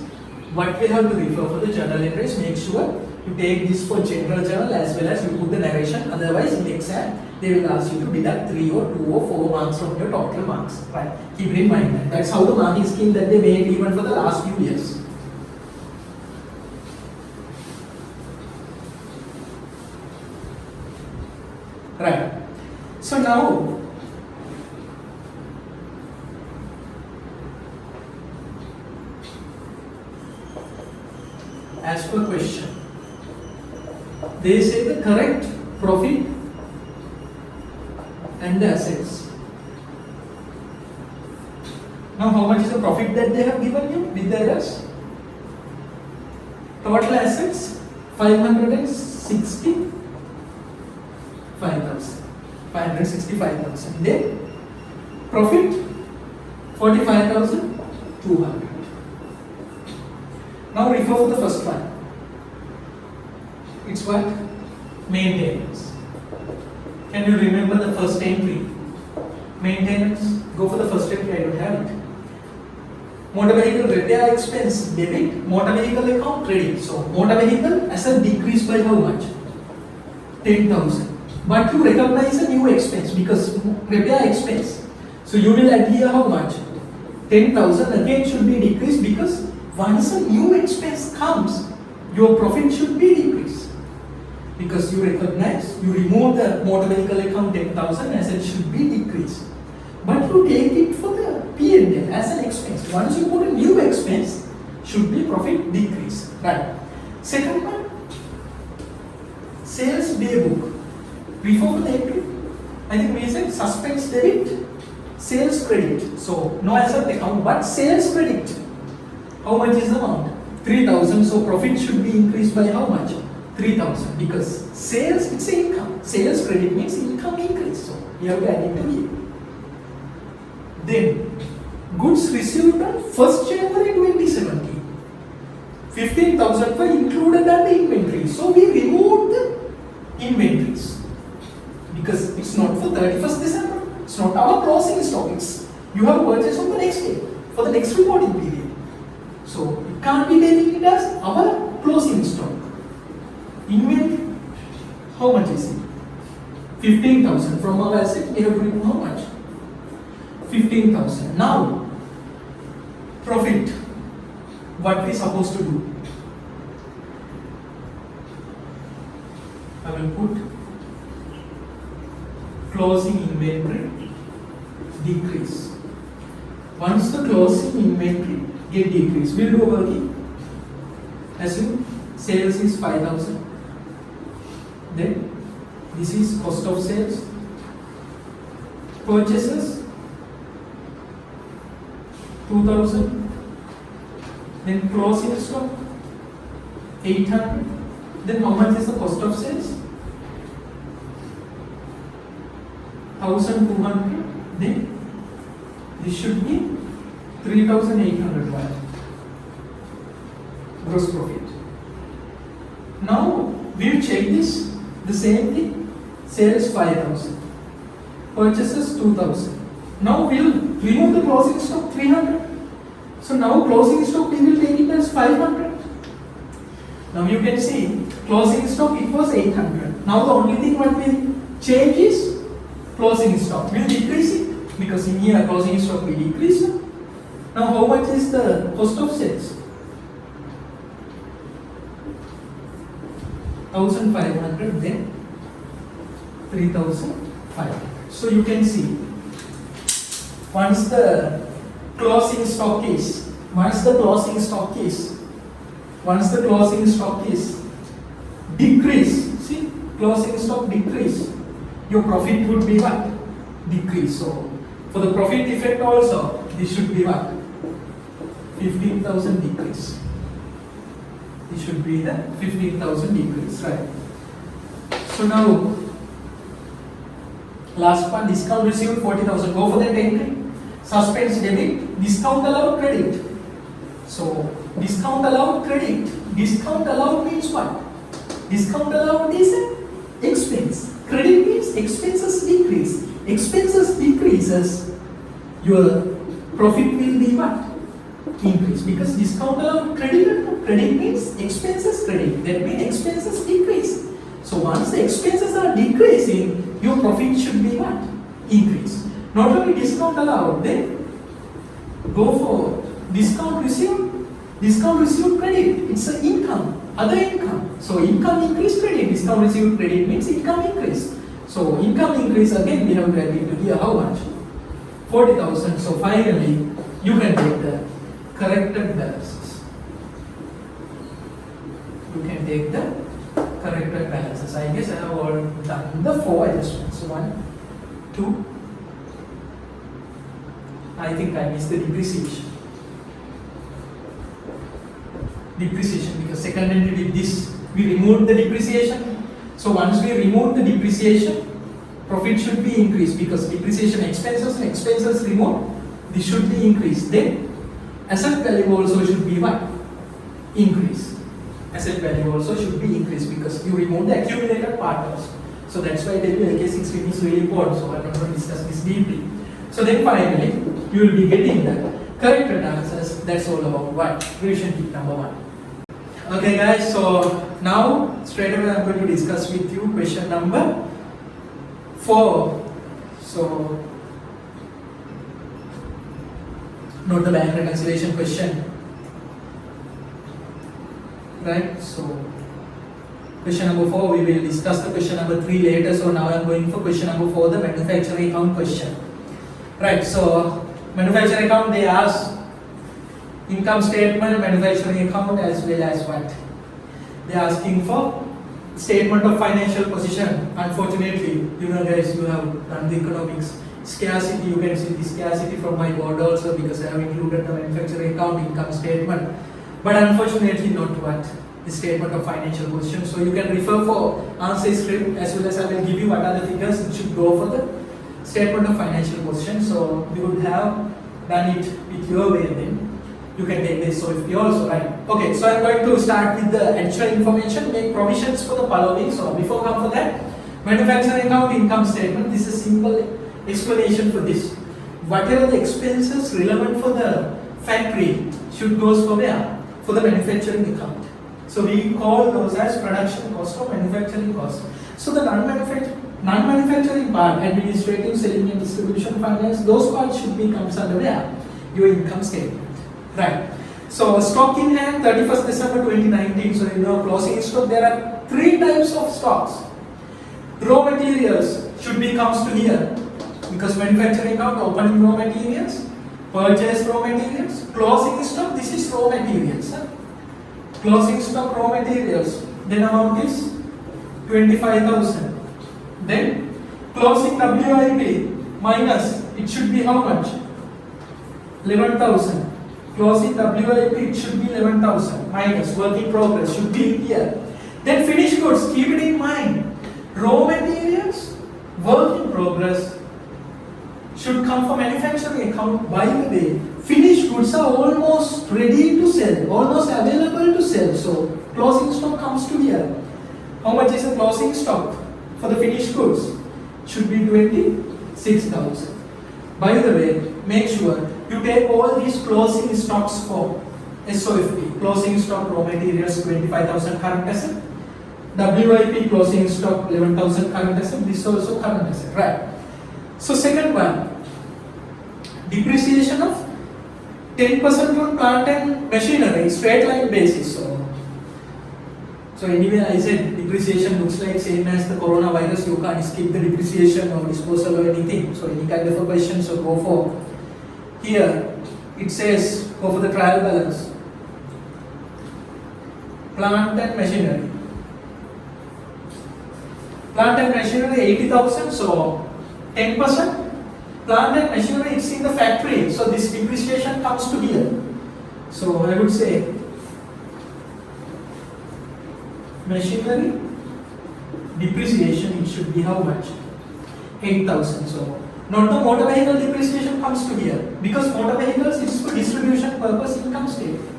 what we have to refer for the journal entries. Make sure you take this for general journal as well as you put the narration. Otherwise, in the exam, they will ask you to deduct 3 or 2 or 4 marks from your total marks, right? Keep it in mind that. That's how the marking scheme that they made even for the last few years. Right. So now, as per question, they say the correct profit and the assets. Now, how much is the profit that they have given you with the errors? Total assets 565,000. Then profit 45,200. Now refer to the first one. It's what? Maintenance. Can you remember the first entry? Maintenance. Go for the first entry. I don't have it. Motor vehicle repair expense debit. Motor vehicle account credit. So motor vehicle asset decreased by how much? 10,000. But you recognize a new expense because repair expense. So you will add here how much? 10,000 again should be decreased because once a new expense comes, your profit should be decreased. Because you recognize, you remove the motor vehicle account 10,000 as it should be decreased. But you take it for the P&L as an expense. Once you put a new expense, should be profit decrease. Right. Second one, sales day book. Before the entry, I think we said suspense debit, sales credit. So no asset account, but sales credit. How much is the amount? 3,000. So profit should be increased by how much? 3,000. Because sales, it's income. Sales credit means income increase. So you have to add it to here. Then goods received on 1st January 2017. 15,000 were included under inventory. So we removed the inventories. Because it's not for 31st December. It's not our closing stock. It's you have purchased on the next day for the next reporting period. So it can't be taken it as our closing stock. Inventory, how much is it? 15,000. From our asset, we have to remove how much? 15,000. Now, profit. What we supposed to do? I will put closing inventory decrease. Once the closing inventory get decreased, we'll do a working. Assume sales is 5,000. Then this is cost of sales Purchases 2000. Then closing stock 800. Then how much is the cost of sales? 1200. Then this should be 3800 value. Gross profit. Now we will check this. The same thing. Sales 5000. Purchases 2000. Now we will remove the closing stock 300. So now closing stock we will take it as 500. Now you can see closing stock it was 800. Now the only thing what will change is closing stock. We will decrease it because in here closing stock we decrease it. Now how much is the cost of sales? 1500, then 3500. So you can see once the closing stock is decrease, see closing stock decrease, your profit would be what? Decrease. So for the profit effect also this should be what? 15,000 decrease. This should be the 15,000 decrease, right? So now last one, discount received 40,000. Go for that entry. Suspense debit, discount allowed credit. So discount allowed credit. Discount allowed means what? Discount allowed is an expense. Credit means expenses decrease. Expenses decreases, your profit will be what? Increase. Because discount allowed credit means expenses credit. That means expenses decrease. So once the expenses are decreasing, your profit should be what? Increase. Not only discount allowed, then go for discount received. Discount received credit. It's an income, other income. So income increase credit. Discount received credit means income increase. So income increase again we have to add into here how much? 40,000. So finally you can take the corrected balances. You can take the corrected balances. I guess I have all done the 4 adjustments. 1, 2. I think I missed the depreciation. Depreciation because second entry did this. We removed the depreciation. So once we remove the depreciation, profit should be increased because depreciation expenses removed. This should be increased. Then asset value also should be what? Increase. Asset value also should be increased because you remove the accumulated part also. So that's why LK16 is really important. So I'm not going to discuss this deeply. So then finally, you will be getting the corrected answers. That's all about what? Revision KIT number 1. Okay guys, so now straight away I'm going to discuss with you question number 4. So note the bank reconciliation question. Right, so question number 4, we will discuss the question number 3 later. So now I am going for question number 4, the manufacturing account question. Right, so manufacturing account they ask income statement, manufacturing account as well as what? They are asking for statement of financial position. Unfortunately, you know guys, you have done the economics. Scarcity, you can see the scarcity from my board also because I have included the manufacturing account income statement. But unfortunately not what? The statement of financial position. So you can refer for answer script as well as I will give you what are the figures it should go for the statement of financial position. So you would have done it with your way then. You can take this so if you also right. Okay, so I'm going to start with the additional information, make provisions for the following. So before come for that, manufacturing account income statement. This is simple explanation for this. Whatever the expenses relevant for the factory should goes for where? For the manufacturing account. So we call those as production cost or manufacturing cost. So the non-manufacturing part, administrative, selling and distribution, finance, those parts should be comes under where? Your income statement. Right. So stock in hand 31st December 2019. So you know closing stock, there are 3 types of stocks. Raw materials should be comes to here because manufacturing account opening raw materials, purchase raw materials, closing stock, this is raw materials. Closing stock raw materials, then amount is 25,000. Then closing WIP, minus, it should be how much? 11,000. Closing WIP, it should be 11,000 minus work in progress should be here. Then finished goods, keep it in mind. Raw materials, work in progress should come from manufacturing account. By the way, finished goods are almost ready to sell, almost available to sell. So closing stock comes to here. How much is the closing stock for the finished goods? Should be 26,000. By the way, make sure you take all these closing stocks for SOFP. Closing stock raw materials 25,000 current asset. WIP closing stock 11,000 current asset. This also current asset, right? So second one, depreciation of 10% on plant and machinery, straight line basis. So anyway, I said depreciation looks like same as the coronavirus. You can't skip the depreciation or disposal or anything. So any kind of a question, so go for. Here it says go for the trial balance. Plant and machinery. Plant and machinery 80,000. So 10%. Plant and machinery, it's in the factory. So this depreciation comes to here. So I would say machinery depreciation, it should be how much? 8,000. So not the motor vehicle depreciation comes to here, because motor vehicles is for distribution purpose income statement.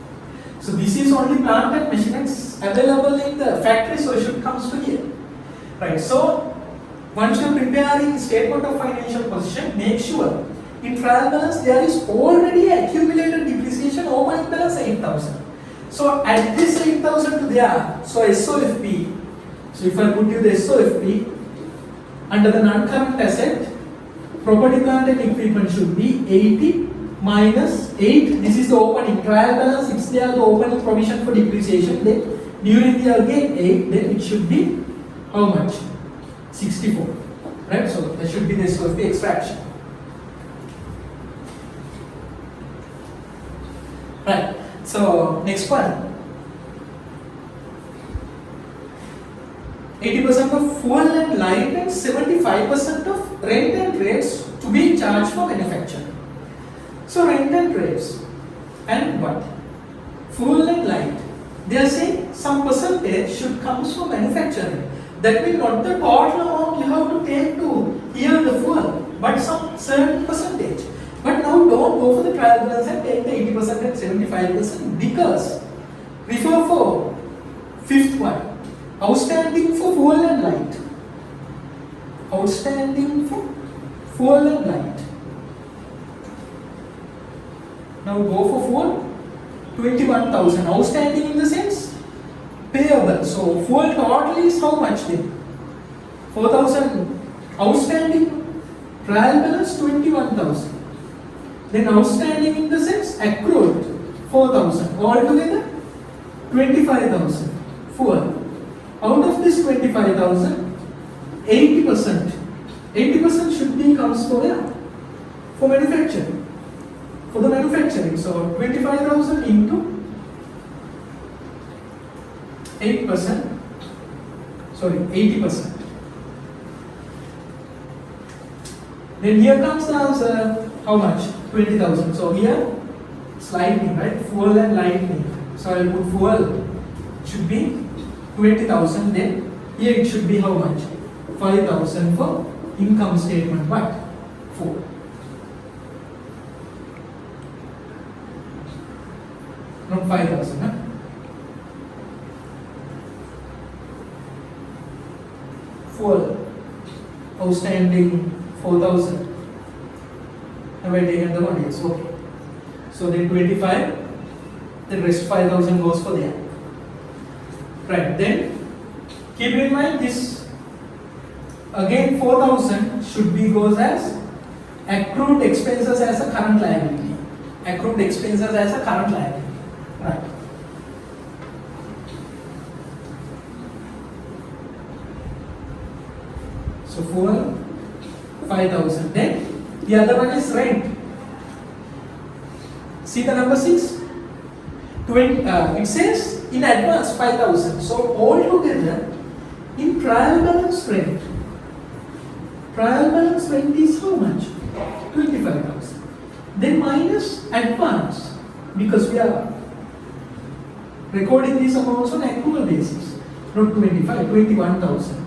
So this is only plant and machinery available in the factory, so it should comes to here, right? So once you are preparing statement of financial position, make sure in trial balance there is already accumulated depreciation, opening balance 8,000. So add this 8,000 to there. So SOFP. So if I put you the SOFP under the non-current asset, property plant and equipment should be 80 minus 8. This is the opening trial balance. It's there the opening provision for depreciation. Then during the year again 8. Then it should be how much? 64. Right. So that should be the SOFP extraction. Right. So next one, 80% of fuel and light and 75% of rent and rates to be charged for manufacturing. So rent and rates and what? Fuel and light. They are saying some percentage should come from manufacturing. That means not the total amount you have to take to hear the fuel, but some certain percentage. But now don't go for the trial balance and take the 80% and 75% because refer for fifth one, outstanding for fuel and light. Outstanding for fuel and light. Now go for fuel, 21,000. Outstanding in the sense payable. So fuel total is how much then? 4,000. Outstanding trial balance 21,000. Then outstanding in the sense accrued 4,000. Altogether 25,000 fuel. Out of this 25,000, 80%. 80% should be comes for where? For manufacturing. For the manufacturing. So 25,000 into 8%. Sorry, 80%. Then here comes the answer. How much? 20,000. So here, sliding, right? Fuel and lightning. So I will put fuel. Should be 20,000. Then here it should be how much? 5,000 for income statement. What? 4. Not 5,000. Huh? Fuel. Outstanding 4,000. Have I taken the one? Yes, okay. So then 25, the rest 5,000 goes for there. Right, then keep in mind this again 4,000 should be goes as accrued expenses as a current liability. Accrued expenses as a current liability. Right. So 5,000. Then the other one is rent. See the number 6? It says in advance 5,000. So all together in trial balance rent is how much? 25,000. Then minus advance, because we are recording these amounts on accrual basis. Not 25, 21,000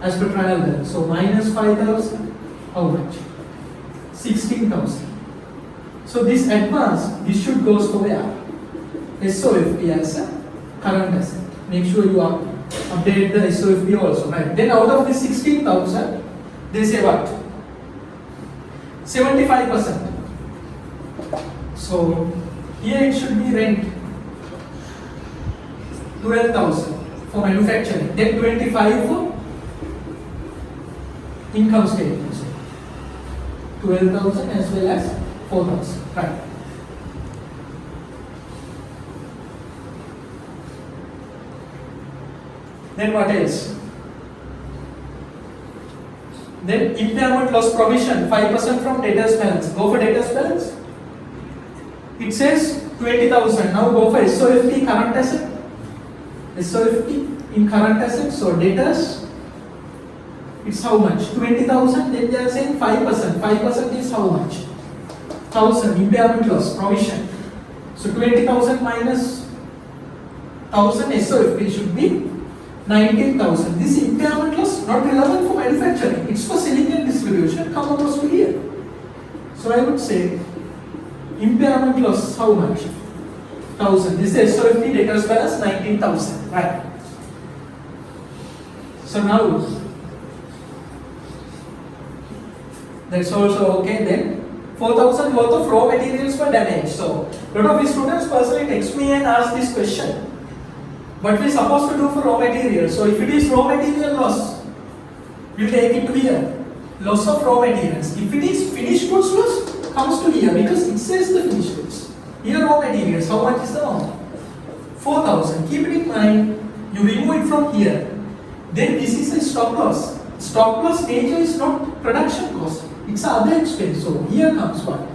as per trial balance. So minus 5,000, how much? 16,000. So this advance, this should goes for where? SOFP as a current asset. Make sure you update the SOFP also, right? Then out of the 16,000, they say what? 75%. So here it should be rent 12,000 for manufacturing, then 25 for income statement. 12,000 as well as 4,000, right? Then what else? Then impairment loss provision, 5% from debtors balance. Go for debtors balance. It says 20,000. Now go for SOFT current asset. SOFT in current asset. So debtors, it's how much? 20,000. Then they are saying 5%. 5% is how much? 1,000 impairment loss provision. So 20,000 minus 1,000 SOFT should be 19,000. This impairment loss not relevant for manufacturing. It's for selling and distribution. Come across to here. So I would say impairment loss how much? 1,000. This is SOFT debtors balance 19,000. Right. So now that's also okay. Then 4,000 worth of raw materials were damaged. So a lot of the students personally text me and ask this question. What we supposed to do for raw materials? So if it is raw material loss, we'll take it to here. Loss of raw materials. If it is finished goods loss, comes to here because it says the finished goods. Here raw materials, how much is the amount? 4,000. Keep it in mind, you remove it from here. Then this is a stock loss. Stock loss nature is not production cost. It's other expense. So here comes what?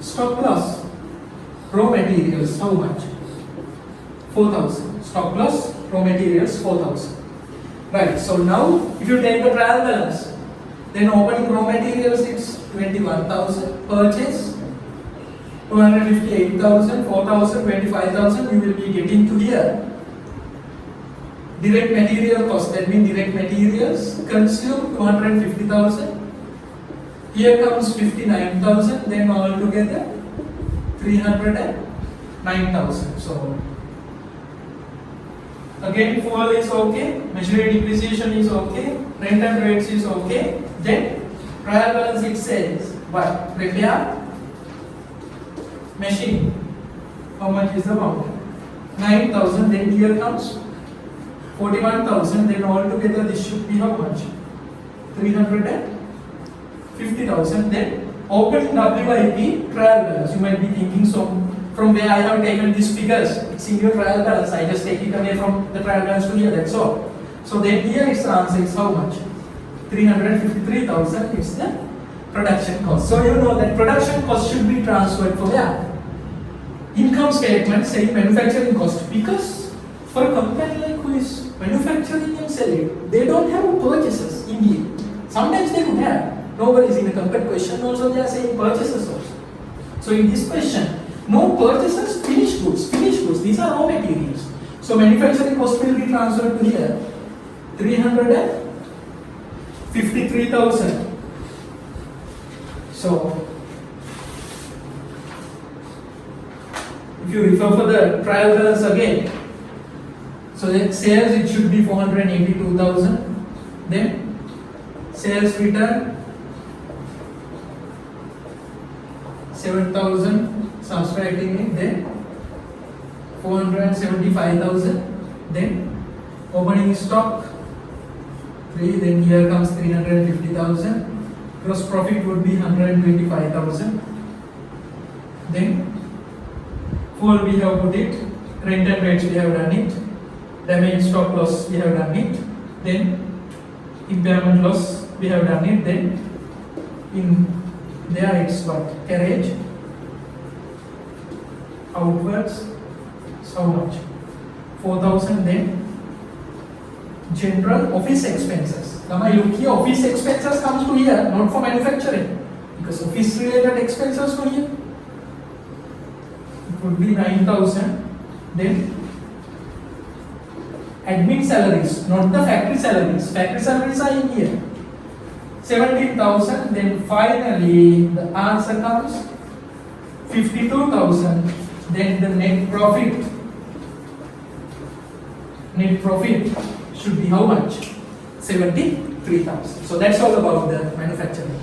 Stock loss. Raw materials, how much? 4,000. Stock loss, raw materials 4,000. Right. So now, if you take the trial balance, then opening raw materials it's 21,000. Purchase 258,000, 4,000, 25,000. You will be getting to here. Direct material cost. That means direct materials consume 250,000. Here comes 59,000. Then all together 309,000. So again, fuel is okay, machinery depreciation is okay, rent and rates is okay. Then trial balance it says what? Repair machine. How much is the amount? 9,000. Then here comes 41,000. Then altogether this should be how much? 350,000. Then opening WIP trial balance. You might be thinking so. From where I have taken these figures, it's in your trial balance. I just take it away from the trial balance to here, that's all. So then here its answer is how much? 353,000 is the production cost. So you know that production cost should be transferred for where? Income statement saying manufacturing cost. Because for a company like who is manufacturing and selling, they don't have purchases in here. Sometimes they could have. No worries, in a compared question also they are saying purchases also. So in this question, no purchases, finished goods. Finished goods, these are raw materials. So manufacturing cost will be transferred to here. 353,000. So if you refer for the trial balance again, so then sales it should be 482,000. Then sales return 7,000. Subtracting it, then 475,000. Then opening stock 3. Then here comes 350,000. Gross profit would be 125,000. Then fuel we have put it. Rent and rates we have done it. Damage stock loss we have done it. Then impairment loss we have done it. Then in there it's what? Carriage outwards, so much? 4,000. Then General office expenses. Now I look here, office expenses comes to here, not for manufacturing. Because office related expenses to here. It would be 9,000. Then admin salaries, not the factory salaries. Factory salaries are in here. 17,000. Then finally the answer comes 52,000. Then the net profit. Net profit should be how much? 73,000. So that's all about the manufacturing.